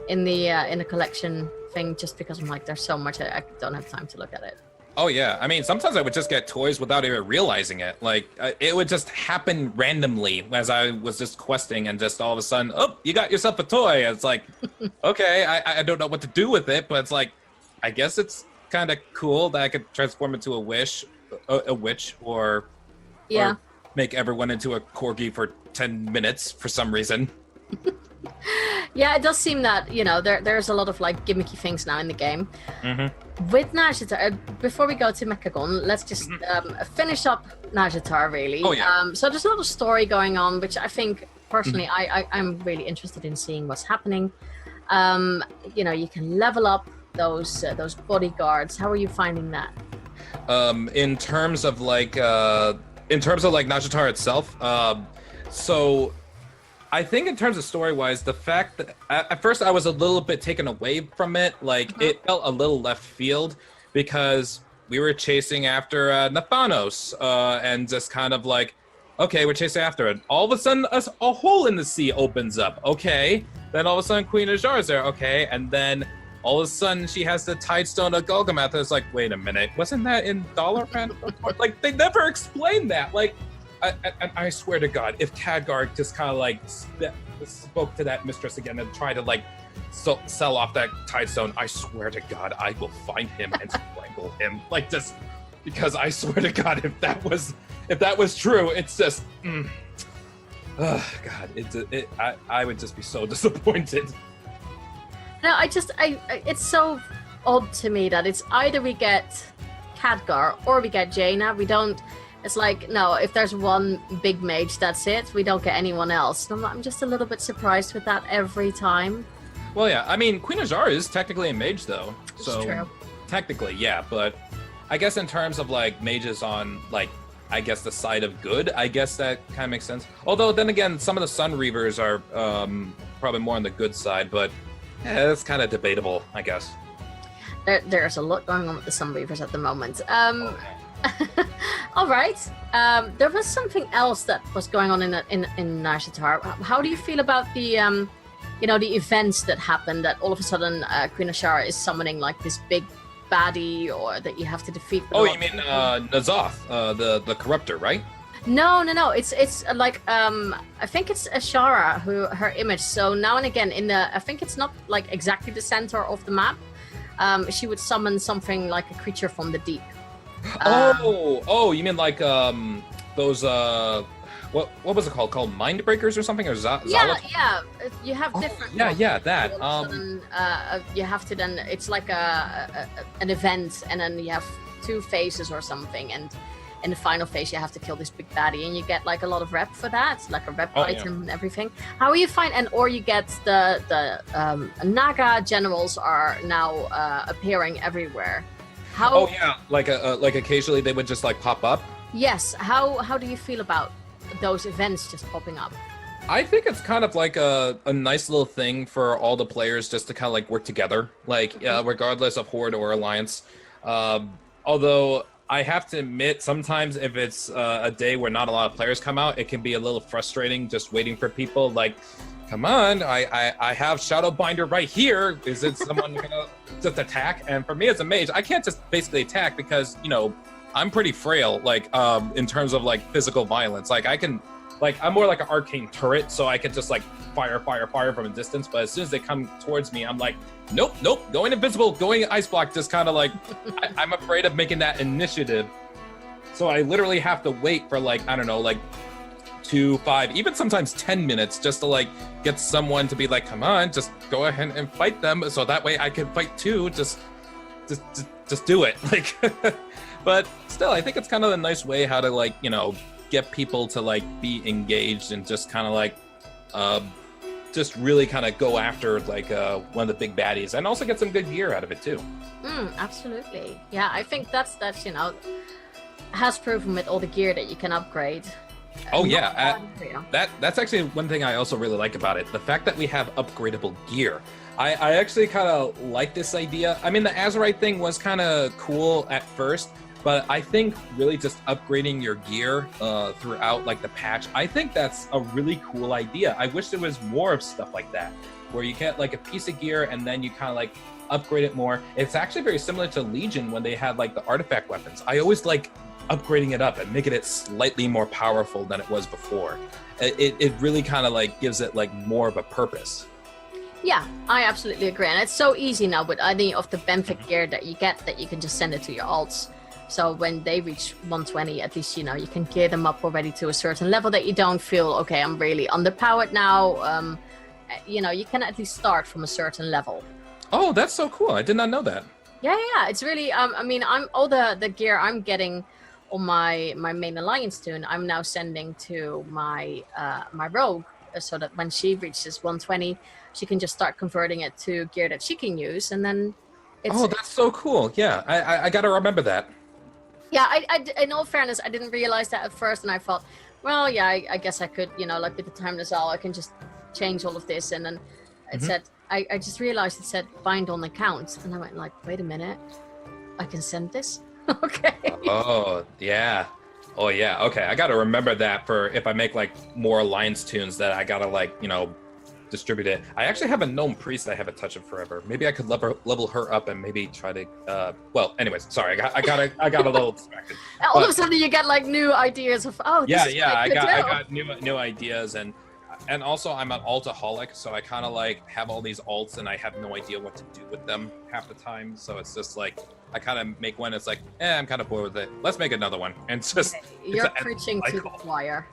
S2: in the collection thing, just because I'm like, there's so much I don't have time to look at it.
S3: Oh yeah, I mean, sometimes I would just get toys without even realizing it. Like, it would just happen randomly as I was just questing, and just all of a sudden, oh, you got yourself a toy. It's like, okay, I don't know what to do with it, but it's like, I guess it's kind of cool that I could transform into a witch, or make everyone into a corgi for 10 minutes for some reason.
S2: Yeah, it does seem that, you know, there's a lot of like gimmicky things now in the game. With Nazjatar, before we go to Mechagon, let's just finish up Nazjatar, really.
S3: Oh, yeah.
S2: So there's a lot of story going on, which I think, personally, I'm really interested in seeing what's happening. You know, you can level up those bodyguards. How are you finding that?
S3: In terms of like Nazjatar itself, so I think in terms of story-wise, the fact that at first I was a little bit taken away from it, like it felt a little left field, because we were chasing after Nathanos, and just kind of like, okay, we're chasing after it. All of a sudden, a hole in the sea opens up. Okay, then all of a sudden Queen Ajar is there. Okay, and then all of a sudden she has the Tidestone of Golgamath. It's like, wait a minute, wasn't that in Dalaran? Like, they never explained that. Like, I swear to God, if Khadgar just kind of like spoke to that mistress again and tried to like sell off that Tidestone, I swear to God, I will find him and strangle him. Like, just because I swear to God, if that was true, it's just Oh God, I would just be so disappointed.
S2: No, it's so odd to me that it's either we get Khadgar or we get Jaina. We don't. It's like, no, if there's one big mage, that's it. We don't get anyone else. I'm just a little bit surprised with that every time.
S3: Well, yeah, I mean, Queen Azshara is technically a mage, though. So
S2: true.
S3: Technically, yeah, but I guess in terms of like mages on like, I guess the side of good, I guess that kind of makes sense. Although then again, some of the Sun Reavers are probably more on the good side, but yeah, that's kind of debatable, I guess.
S2: There's a lot going on with the Sun Reavers at the moment. All right. There was something else that was going on in Nashatar. How do you feel about the the events that happened? That all of a sudden Queen Azshara is summoning like this big baddie, or that you have to defeat.
S3: Oh, you mean N'Zoth, the corruptor, right?
S2: No. It's like I think it's Azshara who her image. So now and again I think it's not like exactly the center of the map. She would summon something like a creature from the deep.
S3: You mean like those what was it called? Called Mind Breakers or something, or
S2: Yeah. You have different.
S3: That.
S2: You have to then. It's like an event, and then you have 2 phases or something, and in the final phase you have to kill this big baddie, and you get like a lot of rep for that, like a rep item and everything. How you find or you get the Naga generals are now appearing everywhere. How?
S3: Like occasionally they would just like pop up.
S2: Yes. How do you feel about those events just popping up?
S3: I think it's kind of like a nice little thing for all the players just to kind of like work together, like regardless of Horde or Alliance. Although I have to admit, sometimes if it's a day where not a lot of players come out, it can be a little frustrating just waiting for people. Like, come on, I have Shadowbinder right here. Is it someone gonna just attack? And for me as a mage, I can't just basically attack because, I'm pretty frail, like, in terms of like physical violence. Like I'm more like an arcane turret, so I can just like fire from a distance. But as soon as they come towards me, I'm like, nope, going invisible, going ice block. Just kind of like, I'm afraid of making that initiative. So I literally have to wait for like, I don't know, like 2, 5, even sometimes 10 minutes just to like get someone to be like, come on, just go ahead and fight them. So that way I can fight too. Just do it. Like, but still, I think it's kind of a nice way how to like, get people to like be engaged and just kind of like just really kind of go after like one of the big baddies, and also get some good gear out of it too.
S2: Absolutely. Yeah, I think that's has proven with all the gear that you can upgrade. That's actually one thing I also really like about it, the fact that we have upgradable gear. I actually kind of like this idea. I mean, the Azerite thing was kind of cool at first, but I think really just upgrading your gear throughout like the patch, I think that's a really cool idea. I wish there was more of stuff like that, where you get like a piece of gear and then you kind of like upgrade it more. It's actually very similar to Legion when they had like the artifact weapons. I always like upgrading it up and making it slightly more powerful than it was before. It really kind of like gives it like more of a purpose. Yeah, I absolutely agree. And it's so easy now with any of the benefit gear that you get that you can just send it to your alts. So when they reach 120, at least, you can gear them up already to a certain level that you don't feel, okay, I'm really underpowered now. You can at least start from a certain level.
S3: Oh, that's so cool. I did not know that.
S2: Yeah. It's really, I'm all the gear I'm getting on my main Alliance tune, I'm now sending to my rogue, so that when she reaches 120, she can just start converting it to gear that she can use, and then
S3: that's so cool. Yeah, I gotta remember that.
S2: Yeah, I in all fairness, I didn't realize that at first, and I thought, well, yeah, I guess I could, like with the Timeless Owl, I can just change all of this, and then it said, I just realized it said bind on account, and I went like, wait a minute, I can send this? Okay.
S3: Oh, yeah. Okay, I gotta remember that for if I make like more Alliance tunes that I gotta like, distribute it. I actually have a gnome priest that I haven't touched in forever. Maybe I could level her up and maybe try to. Well, anyways, sorry, I got a little distracted.
S2: All of a sudden, you get like new ideas of I
S3: got new ideas, and also I'm an altaholic, so I kind of like have all these alts and I have no idea what to do with them half the time. So it's just like I kind of make one. It's like, I'm kind of bored with it. Let's make another one, and it's just
S2: you're preaching to the choir.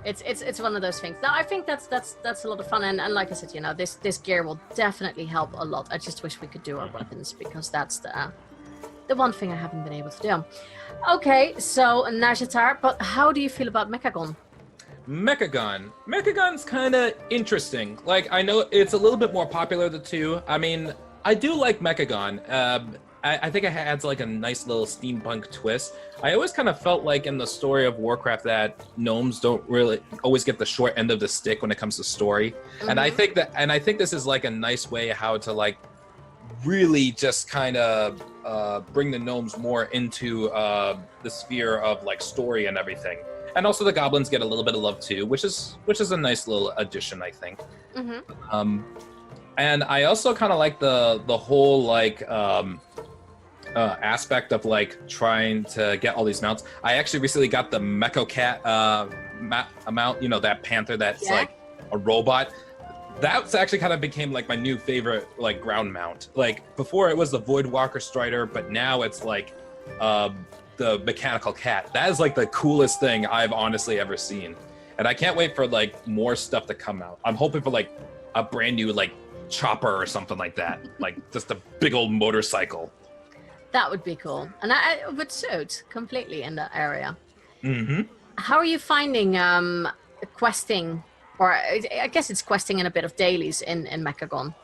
S2: It's one of those things. No, I think that's a lot of fun, and like I said, you know, this gear will definitely help a lot. I just wish we could do our weapons, because that's the one thing I haven't been able to do. Okay, so Najatar, but how do you feel about Mechagon?
S3: Mechagon's kind of interesting. Like, I know it's a little bit more popular, the two. I mean, I do like Mechagon. I think it adds like a nice little steampunk twist. I always kind of felt like in the story of Warcraft that gnomes don't really always get the short end of the stick when it comes to story. Mm-hmm. And I think this is like a nice way how to like really just kind of bring the gnomes more into the sphere of like story and everything. And also the goblins get a little bit of love too, which is a nice little addition, I think. Mm-hmm. And I also kind of like the whole like aspect of like trying to get all these mounts. I actually recently got the Mecho Cat mount, you know, that panther that's like a robot. That's actually kind of became like my new favorite like ground mount. Like before it was the Voidwalker Strider, but now it's like the mechanical cat. That is like the coolest thing I've honestly ever seen. And I can't wait for like more stuff to come out. I'm hoping for like a brand new like chopper or something like that. Like just a big old motorcycle. That
S2: would be cool. And I would suit completely in that area.
S3: Mm-hmm.
S2: How are you finding questing, or I guess it's questing and a bit of dailies in Mechagon?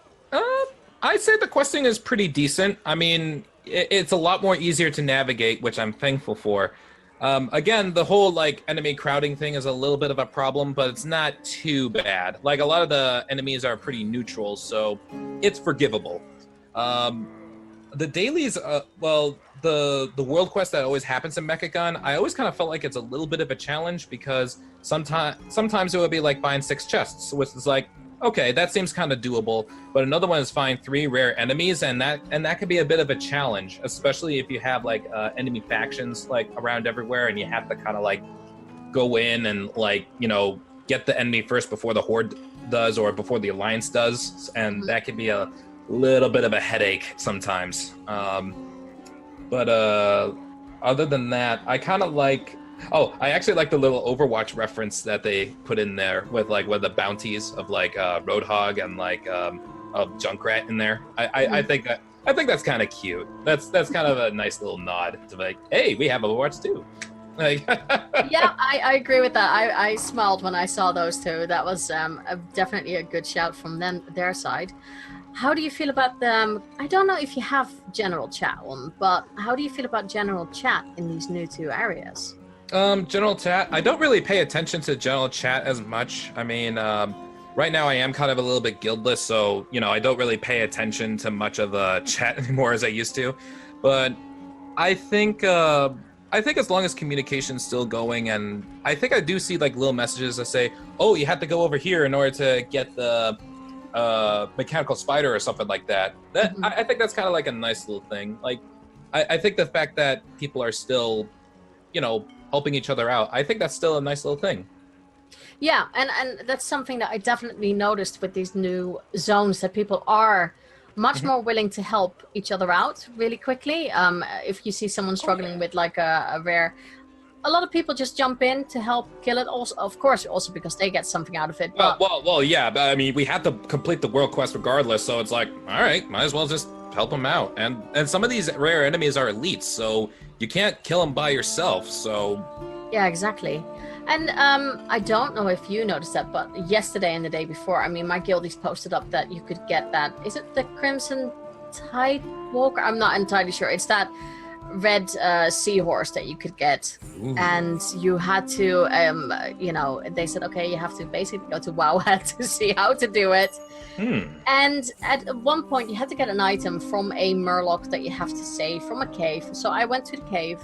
S3: I'd say the questing is pretty decent. I mean, it's a lot more easier to navigate, which I'm thankful for. Again, the whole like enemy crowding thing is a little bit of a problem, but it's not too bad. Like a lot of the enemies are pretty neutral, so it's forgivable. The dailies, well, the world quest that always happens in Mechagon, I always kind of felt like it's a little bit of a challenge, because sometimes it would be like buying 6 chests, which is like, okay, that seems kind of doable. But another one is find 3 rare enemies, and that could be a bit of a challenge, especially if you have like enemy factions like around everywhere, and you have to kind of like go in and like, you know, get the enemy first before the Horde does or before the Alliance does, and that could be a little bit of a headache sometimes. But other than that, I kind of like. Oh, I actually like the little Overwatch reference that they put in there with the bounties of like Roadhog and like of Junkrat in there. I think that's kind of cute. That's kind of a nice little nod to like, hey, we have Overwatch too. Like,
S2: yeah, I agree with that. I smiled when I saw those two. That was definitely a good shout from their side. How do you feel about them? I don't know if you have general chat on, but how do you feel about general chat in these new 2 areas?
S3: General chat. I don't really pay attention to general chat as much. I mean, right now I am kind of a little bit guildless, so, you know, I don't really pay attention to much of the chat anymore as I used to. But I think as long as communication's still going, and I think I do see like little messages that say, oh, you have to go over here in order to get the mechanical spider or something like that. I think that's kind of like a nice little thing. Like, I think the fact that people are still, you know, helping each other out, I think that's still a nice little thing.
S2: Yeah, and that's something that I definitely noticed with these new zones, that people are much more willing to help each other out really quickly. If you see someone struggling with like a rare, a lot of people just jump in to help kill it. Also, of course, also because they get something out of it. But...
S3: Well, yeah. But I mean, we have to complete the world quest regardless, so it's like, all right, might as well just help them out. And some of these rare enemies are elites, so you can't kill them by yourself. So
S2: yeah, exactly. And I don't know if you noticed that, but yesterday and the day before, I mean, my guildies posted up that you could get that. Is it the Crimson Tide Walker? I'm not entirely sure. It's that red seahorse that you could get. Ooh. And you had to you know, they said, okay, you have to basically go to Wowhead to see how to do it. And at one point you had to get an item from a Murloc that you have to save from a cave. So I went to the cave,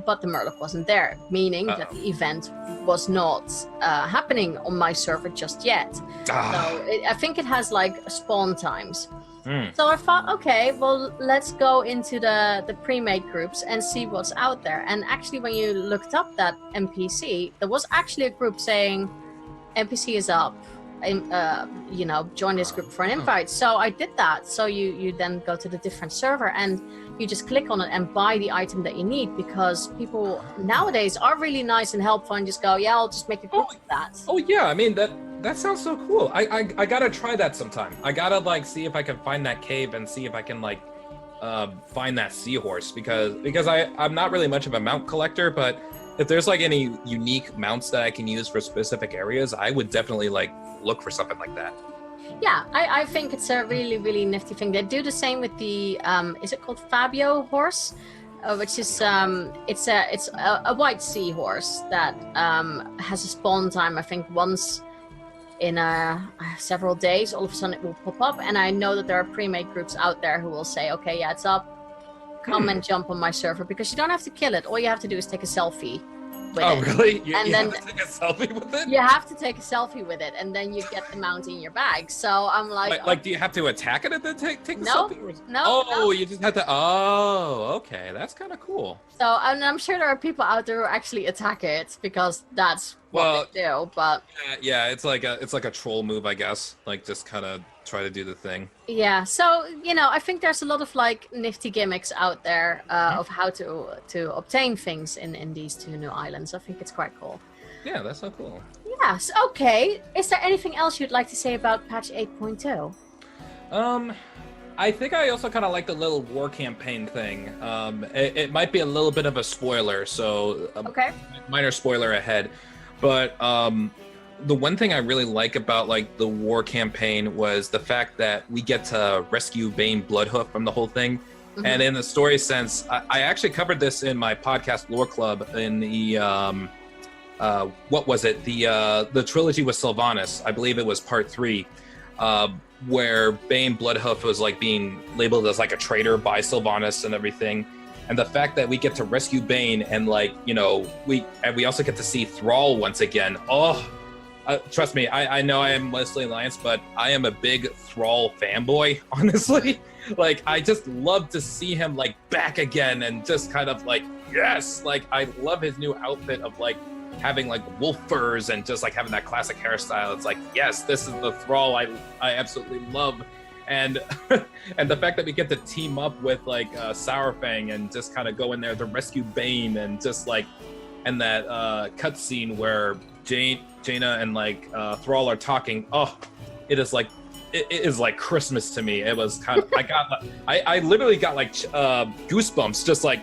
S2: but the Murloc wasn't there, meaning that the event was not happening on my server just yet. So I think it has like spawn times. So I thought, okay, well, let's go into the pre-made groups and see what's out there. And actually, when you looked up that NPC, there was actually a group saying NPC is up, join this group for an invite. So I did that. So you then go to the different server and you just click on it and buy the item that you need, because people nowadays are really nice and helpful and just go, yeah, I'll just make a group with that.
S3: Oh yeah, I mean that sounds so cool. I gotta try that sometime. I gotta like see if I can find that cave and see if I can like find that seahorse, because I'm not really much of a mount collector, but if there's like any unique mounts that I can use for specific areas, I would definitely like look for something like that.
S2: Yeah, I think it's a really, really nifty thing. They do the same with the, is it called Fabio horse? Which is, it's a white seahorse that has a spawn time, I think, once in several days. All of a sudden it will pop up. And I know that there are pre-made groups out there who will say, okay, yeah, it's up. Come and jump on my server, because you don't have to kill it. All you have to do is take a selfie with it.
S3: Really? You
S2: then
S3: have to take a selfie with it?
S2: You have to take a selfie with it, and then you get the mount in your bag. So I'm like,
S3: do you have to attack it and then take the
S2: No,
S3: selfie?
S2: no.
S3: You just have to. Oh, okay, that's kind of cool.
S2: So I'm sure there are people out there who actually attack it, because that's what they do. But
S3: yeah, it's like a troll move, I guess. Like just kind of try to do the thing.
S2: yeah, so I think there's a lot of like nifty gimmicks out there of how to obtain things in these two new islands. I think it's quite cool.
S3: Yeah, that's so cool.
S2: Yes. Okay. Is there anything else you'd like to say about patch 8.2?
S3: I think I also kind of like the little war campaign thing. It might be a little bit of a spoiler, so
S2: Okay.
S3: minor spoiler ahead. But the one thing I really like about like the war campaign was the fact that we get to rescue Bane Bloodhoof from the whole thing. Mm-hmm. And in the story sense, I actually covered this in my podcast Lore Club in the what was it? The trilogy with Sylvanas. I believe it was part 3. Where Bane Bloodhoof was like being labeled as like a traitor by Sylvanas and everything, and the fact that we get to rescue Bane and like we also get to see Thrall once again. Trust me, I know I am Leslie Alliance, but I am a big Thrall fanboy, honestly. Like I just love to see him like back again and just kind of like yes, like I love his new outfit of like having like wolf furs and just like having that classic hairstyle. It's like, yes, this is the Thrall I absolutely love. And and the fact that we get to team up with like Sourfang and just kind of go in there to rescue Bane, and just like, and that cutscene where Jaina and like Thrall are talking. Oh, it is like Christmas to me. It was kind of I literally got like goosebumps just like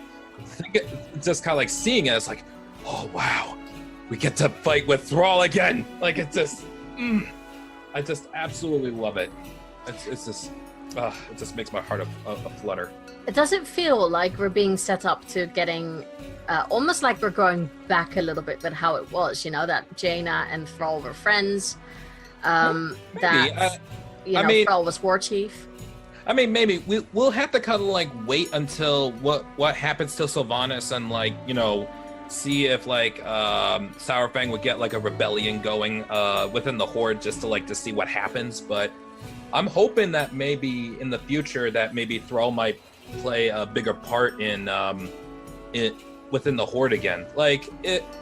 S3: just kind of like seeing it. It's like, oh wow, we get to fight with Thrall again. Like it's just, I just absolutely love it. It's just, it just makes my heart a flutter.
S2: It doesn't feel like we're being set up to getting, almost like we're going back a little bit with how it was. That Jaina and Thrall were friends. Thrall was war chief.
S3: I mean, maybe we'll have to kind of like wait until what happens to Sylvanas and like see if like Sourfang would get like a rebellion going within the Horde just to see what happens. But I'm hoping that maybe in the future that maybe Thrall might play a bigger part in within the Horde again.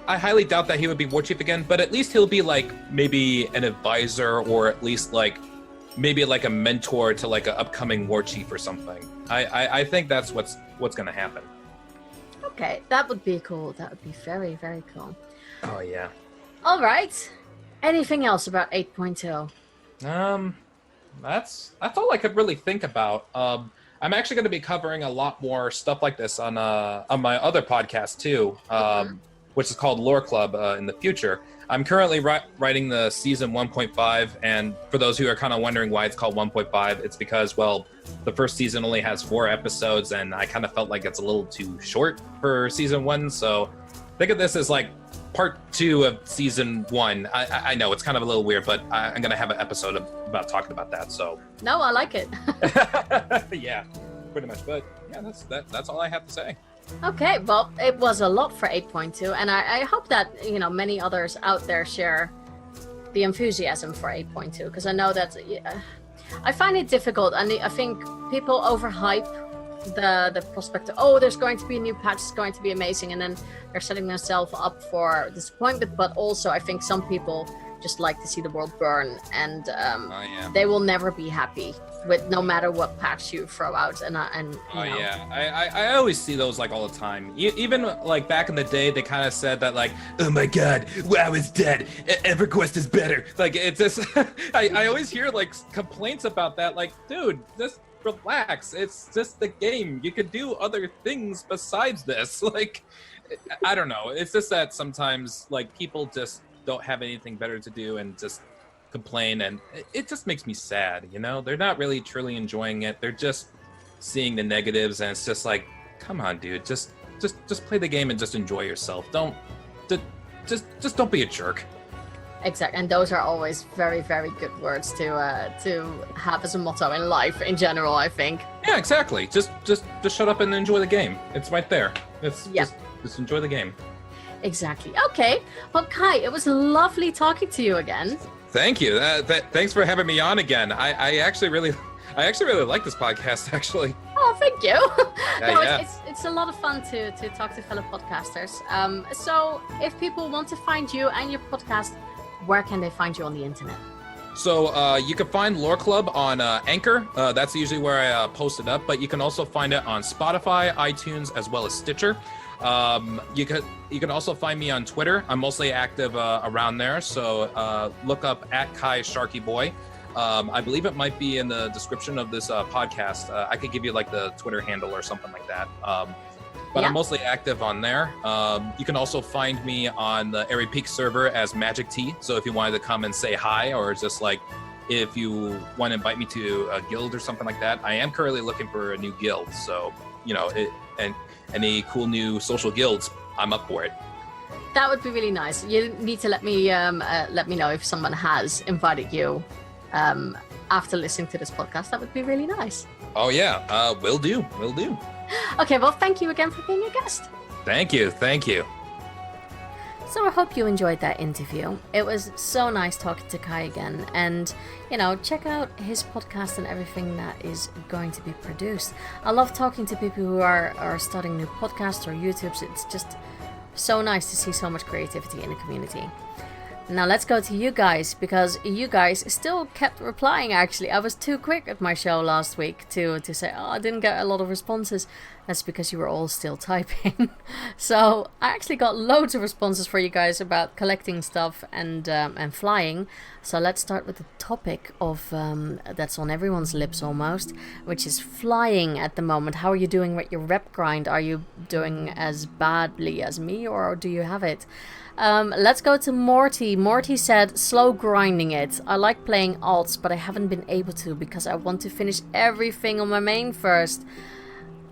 S3: I highly doubt that he would be war chief again, but at least he'll be like maybe an advisor, or at least like maybe like a mentor to like an upcoming war chief or something. I think that's what's gonna happen.
S2: Okay, that would be cool. That would be very, very cool.
S3: Oh, yeah.
S2: All right. Anything else about 8.2?
S3: That's all I could really think about. I'm actually going to be covering a lot more stuff like this on my other podcast too, which is called Lore Club in the future. I'm currently writing the season 1.5, and for those who are kind of wondering why it's called 1.5, it's because, well, the first season only has 4 episodes, and I kind of felt like it's a little too short for season 1, so think of this as like part 2 of season 1. I know it's kind of a little weird, but I'm going to have an episode about talking about that, so.
S2: No, I like it.
S3: Yeah, pretty much, but yeah, that's all I have to say.
S2: Okay, well, it was a lot for 8.2, and I hope that, many others out there share the enthusiasm for 8.2, because I know that I find it difficult, and I think people overhype the prospect of, there's going to be a new patch, it's going to be amazing, and then they're setting themselves up for disappointment. But also I think some people just like to see the world burn, and
S3: yeah.
S2: they will never be happy with no matter what patch you throw out. And
S3: Yeah, I always see those like all the time. Even like back in the day, they kind of said that like, oh my god, WoW is dead. EverQuest is better. Like it's just, I always hear like complaints about that. Like, dude, just relax. It's just the game. You could do other things besides this. Like, I don't know. It's just that sometimes like people just don't have anything better to do and just complain, and it just makes me sad. You know, they're not really truly enjoying it. They're just seeing the negatives, and it's just like, come on, dude, just play the game and just enjoy yourself. Just don't be a jerk.
S2: Exactly, and those are always very, very good words to have as a motto in life in general, I think.
S3: Yeah, exactly. Just shut up and enjoy the game. It's right there. It's just enjoy the game.
S2: Exactly. Okay. Well, Kai, it was lovely talking to you again.
S3: Thank you. Thanks for having me on again. I actually really like this podcast, actually.
S2: Oh, thank you.
S3: Yeah.
S2: It's a lot of fun to talk to fellow podcasters. So if people want to find you and your podcast, where can they find you on the internet?
S3: So you can find Lore Club on Anchor. That's usually where I post it up, but you can also find it on Spotify, iTunes, as well as Stitcher. You can also find me on Twitter. I'm mostly active around there, so look up @KaiSharkyBoy. I believe it might be in the description of this podcast. I could give you like the Twitter handle or something like that. But I'm mostly active on there. You can also find me on the Airy Peak server as Magic T. So if you wanted to come and say hi, or just like if you want to invite me to a guild or something like that, I am currently looking for a new guild. So, you know, and any cool new social guilds, I'm up for it.
S2: That would be really nice. You need to let me know if someone has invited you after listening to this podcast. That would be really nice.
S3: Oh yeah, will do.
S2: Okay, well, thank you again for being a guest.
S3: Thank you.
S2: So I hope you enjoyed that interview. It was so nice talking to Kai again, and check out his podcast and everything that is going to be produced. I love talking to people who are starting new podcasts or YouTubes. It's just so nice to see so much creativity in the community. Now let's go to you guys, because you guys still kept replying. Actually, I was too quick at my show last week to say, oh, I didn't get a lot of responses. That's because you were all still typing. So I actually got loads of responses for you guys about collecting stuff and flying. So let's start with the topic of that's on everyone's lips almost, which is flying at the moment. How are you doing with your rep grind? Are you doing as badly as me, or do you have it? Let's go to Morty. Morty said, slow grinding it. I like playing alts, but I haven't been able to because I want to finish everything on my main first.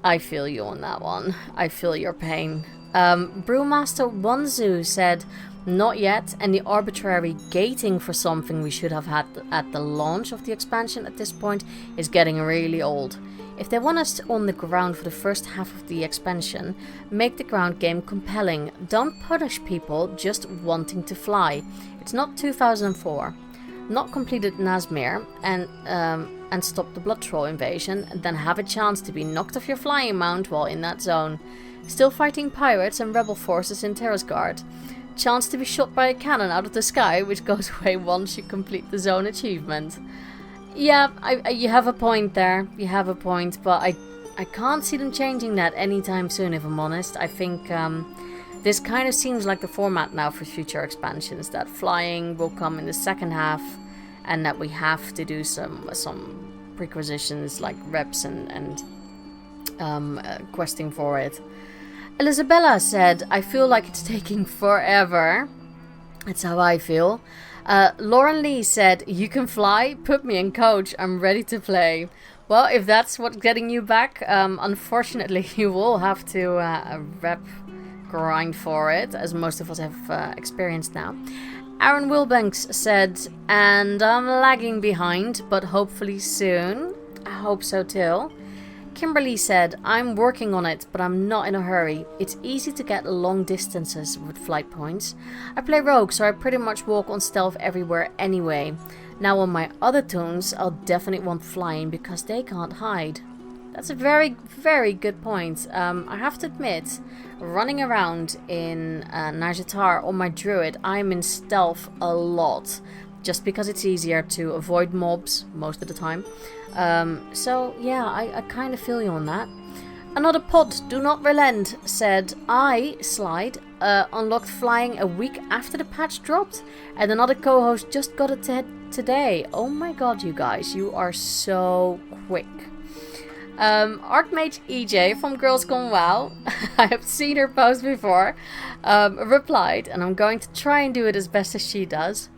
S2: I feel you on that one. I feel your pain. Brewmaster Wanzu said, not yet, and the arbitrary gating for something we should have had at the launch of the expansion at this point is getting really old. If they want us on the ground for the first half of the expansion, make the ground game compelling. Don't punish people just wanting to fly. It's not 2004. Not completed Nazmir and stop the Blood Troll invasion, and then have a chance to be knocked off your flying mount while in that zone. Still fighting pirates and rebel forces in Terrasgard. Chance to be shot by a cannon out of the sky, which goes away once you complete the zone achievement. Yeah, you have a point there. You have a point, but I can't see them changing that anytime soon, if I'm honest. I think this kind of seems like the format now for future expansions, that flying will come in the second half, and that we have to do some prerequisitions like reps and questing for it. Elisabella said, I feel like it's taking forever. That's how I feel. Lauren Lee said, you can fly, put me in coach, I'm ready to play. Well, if that's what's getting you back, unfortunately you will have to rep grind for it, as most of us have experienced now. Aaron Wilbanks said, and I'm lagging behind, but hopefully soon. I hope so too. Kimberly said, I'm working on it, but I'm not in a hurry. It's easy to get long distances with flight points. I play rogue, so I pretty much walk on stealth everywhere anyway. Now on my other toons, I'll definitely want flying because they can't hide. That's a very, very good point. I have to admit, running around in Najatar on my druid, I'm in stealth a lot. Just because it's easier to avoid mobs most of the time. So yeah, I kind of feel you on that. Another pod, do not relent, said, I, Slide, unlocked flying a week after the patch dropped, and another co-host just got it today. Oh my god, you guys, you are so quick. Archmage EJ from Girls Gone WoW, I have seen her post before, replied, and I'm going to try and do it as best as she does.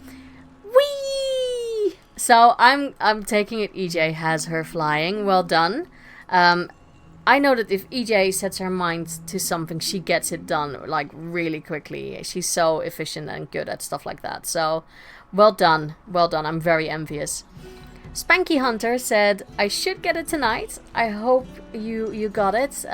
S2: Whee! So I'm taking it EJ has her flying. Well done. I know that if EJ sets her mind to something, she gets it done, like, really quickly. She's so efficient and good at stuff like that. So, well done. Well done. I'm very envious. Spanky Hunter said, I should get it tonight. I hope you got it.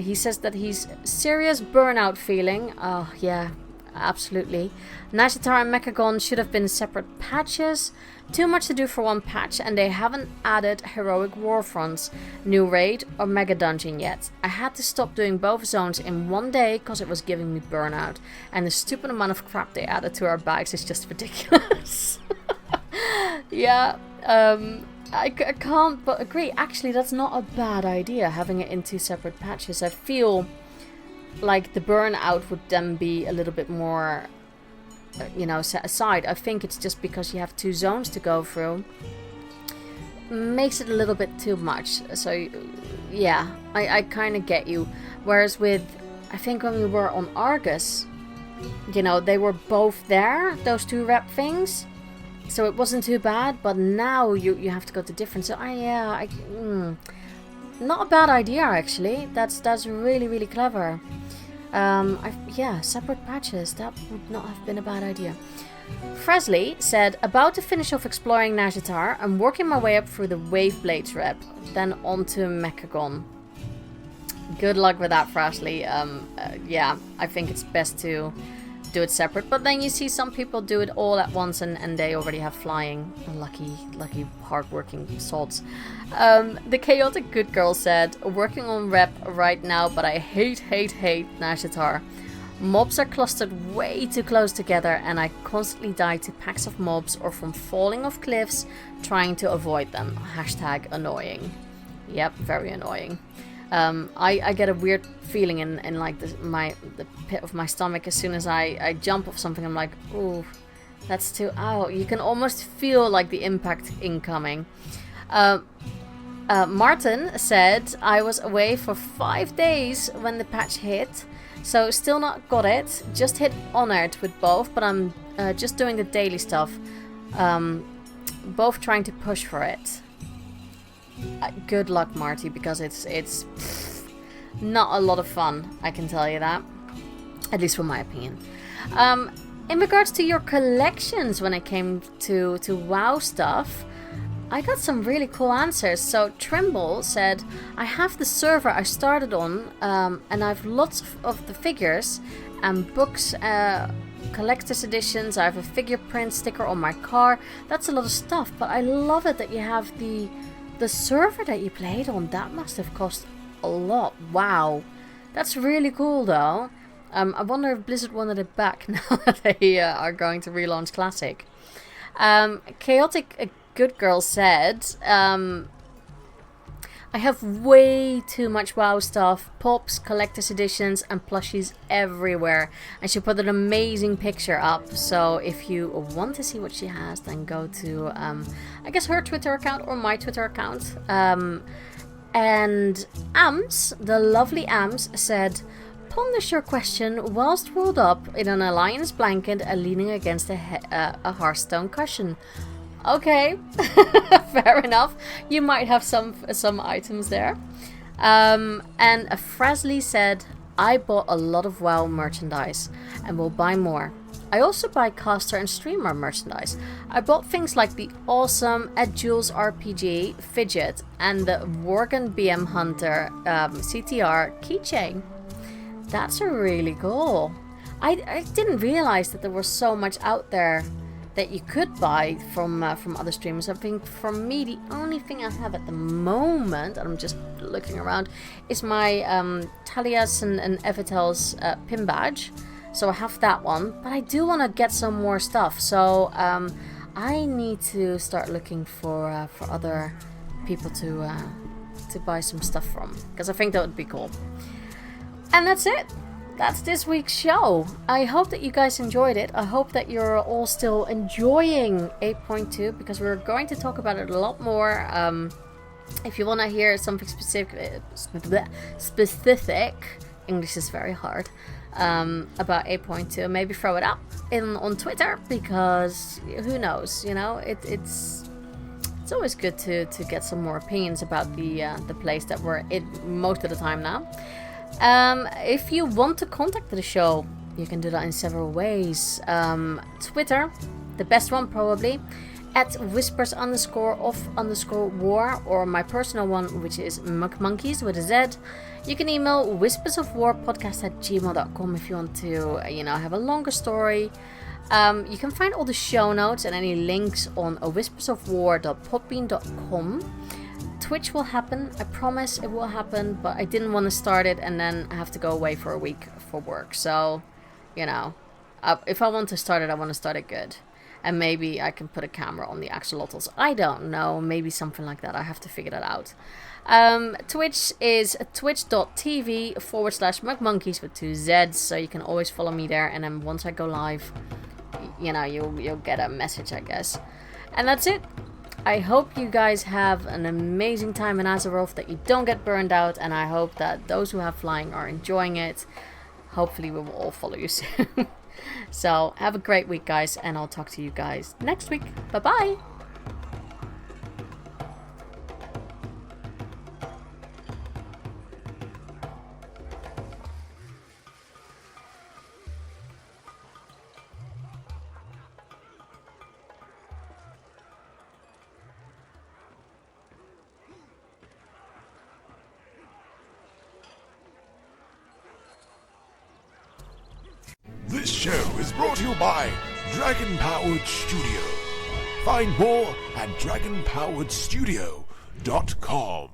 S2: He says that he's serious burnout feeling. Oh, yeah, absolutely. Nashitar and Mechagon should have been separate patches. Too much to do for one patch, and they haven't added Heroic Warfronts, New Raid, or Mega Dungeon yet. I had to stop doing both zones in one day because it was giving me burnout, and the stupid amount of crap they added to our bags is just ridiculous. Yeah, I can't but agree. Actually, that's not a bad idea, having it in two separate patches. I feel like the burnout would then be a little bit more, you know, set aside. I think it's just because you have two zones to go through. Makes it a little bit too much. So, yeah, I kind of get you. Whereas with, I think when we were on Argus, you know, they were both there, those two rep things. So it wasn't too bad, but now you have to go to different. So, not a bad idea, actually. That's really, really clever. Yeah, separate patches. That would not have been a bad idea. Fresley said, about to finish off exploring Najatar. I'm working my way up through the Wave Blades rep, then onto Mechagon. Good luck with that, Fresley. Yeah, I think it's best to do it separate. But then you see some people do it all at once and they already have flying. Lucky, hardworking sods. The Chaotic Good Girl said, working on rep right now, but I hate Nashitar. Mobs are clustered way too close together and I constantly die to packs of mobs or from falling off cliffs trying to avoid them. Hashtag annoying. Yep, very annoying. I get a weird feeling in like the pit of my stomach as soon as I jump off something. I'm like, ooh, that's too, ow. You can almost feel like the impact incoming. Martin said, I was away for 5 days when the patch hit, so still not got it. Just hit honored with both, but I'm just doing the daily stuff. Both trying to push for it. Good luck, Marty, because it's not a lot of fun, I can tell you that. At least from my opinion. In regards to your collections when it came to WoW stuff, I got some really cool answers. So Trimble said, I have the server I started on, and I've lots of the figures and books, collector's editions. I have a figure print sticker on my car. That's a lot of stuff, but I love it that you have the server that you played on. That must have cost a lot. Wow, that's really cool though. I wonder if Blizzard wanted it back now that they are going to relaunch Classic. Chaotic Good Girl said, I have way too much WoW stuff, pops, collector's editions, and plushies everywhere. And she put an amazing picture up. So if you want to see what she has, then go to, I guess, her Twitter account or my Twitter account. And Ams, the lovely Ams, said, ponders your question whilst rolled up in an alliance blanket and leaning against a Hearthstone cushion. Okay, fair enough. You might have some items there. And Fresley said, I bought a lot of WoW merchandise and will buy more. I also buy caster and streamer merchandise. I bought things like the awesome Ed Jules RPG fidget and the Worgen BM Hunter CTR keychain. That's really cool. I didn't realize that there was so much out there that you could buy from other streamers. I think for me, the only thing I have at the moment, and I'm just looking around, is my Talia's and Evitel's pin badge. So I have that one, but I do want to get some more stuff. So I need to start looking for other people to buy some stuff from, because I think that would be cool. And that's it. That's this week's show. I hope that you guys enjoyed it. I hope that you're all still enjoying 8.2, because we're going to talk about it a lot more. If you want to hear something specific, English is very hard, about 8.2, maybe throw it up on Twitter, because who knows, you know, it's always good to get some more opinions about the place that we're in most of the time now. If you want to contact the show, you can do that in several ways. Twitter, the best one probably, at whispers_of_war, or my personal one, which is McMonkeys with a Z. You can email whispersofwarpodcast@gmail.com if you want to, have a longer story. You can find all the show notes and any links on whispersofwar.podbean.com. Twitch will happen, I promise it will happen, but I didn't want to start it and then I have to go away for a week for work. So, if I want to start it, I want to start it good. And maybe I can put a camera on the axolotls. I don't know, maybe something like that. I have to figure that out. Twitch is twitch.tv/MugMonkeys with 2 Z's, so you can always follow me there, and then once I go live, you'll get a message, I guess. And that's it. I hope you guys have an amazing time in Azeroth, that you don't get burned out, and I hope that those who have flying are enjoying it. Hopefully we will all follow you soon. So have a great week, guys, and I'll talk to you guys next week. Bye bye.
S4: This show is brought to you by Dragon Powered Studio. Find more at dragonpoweredstudio.com.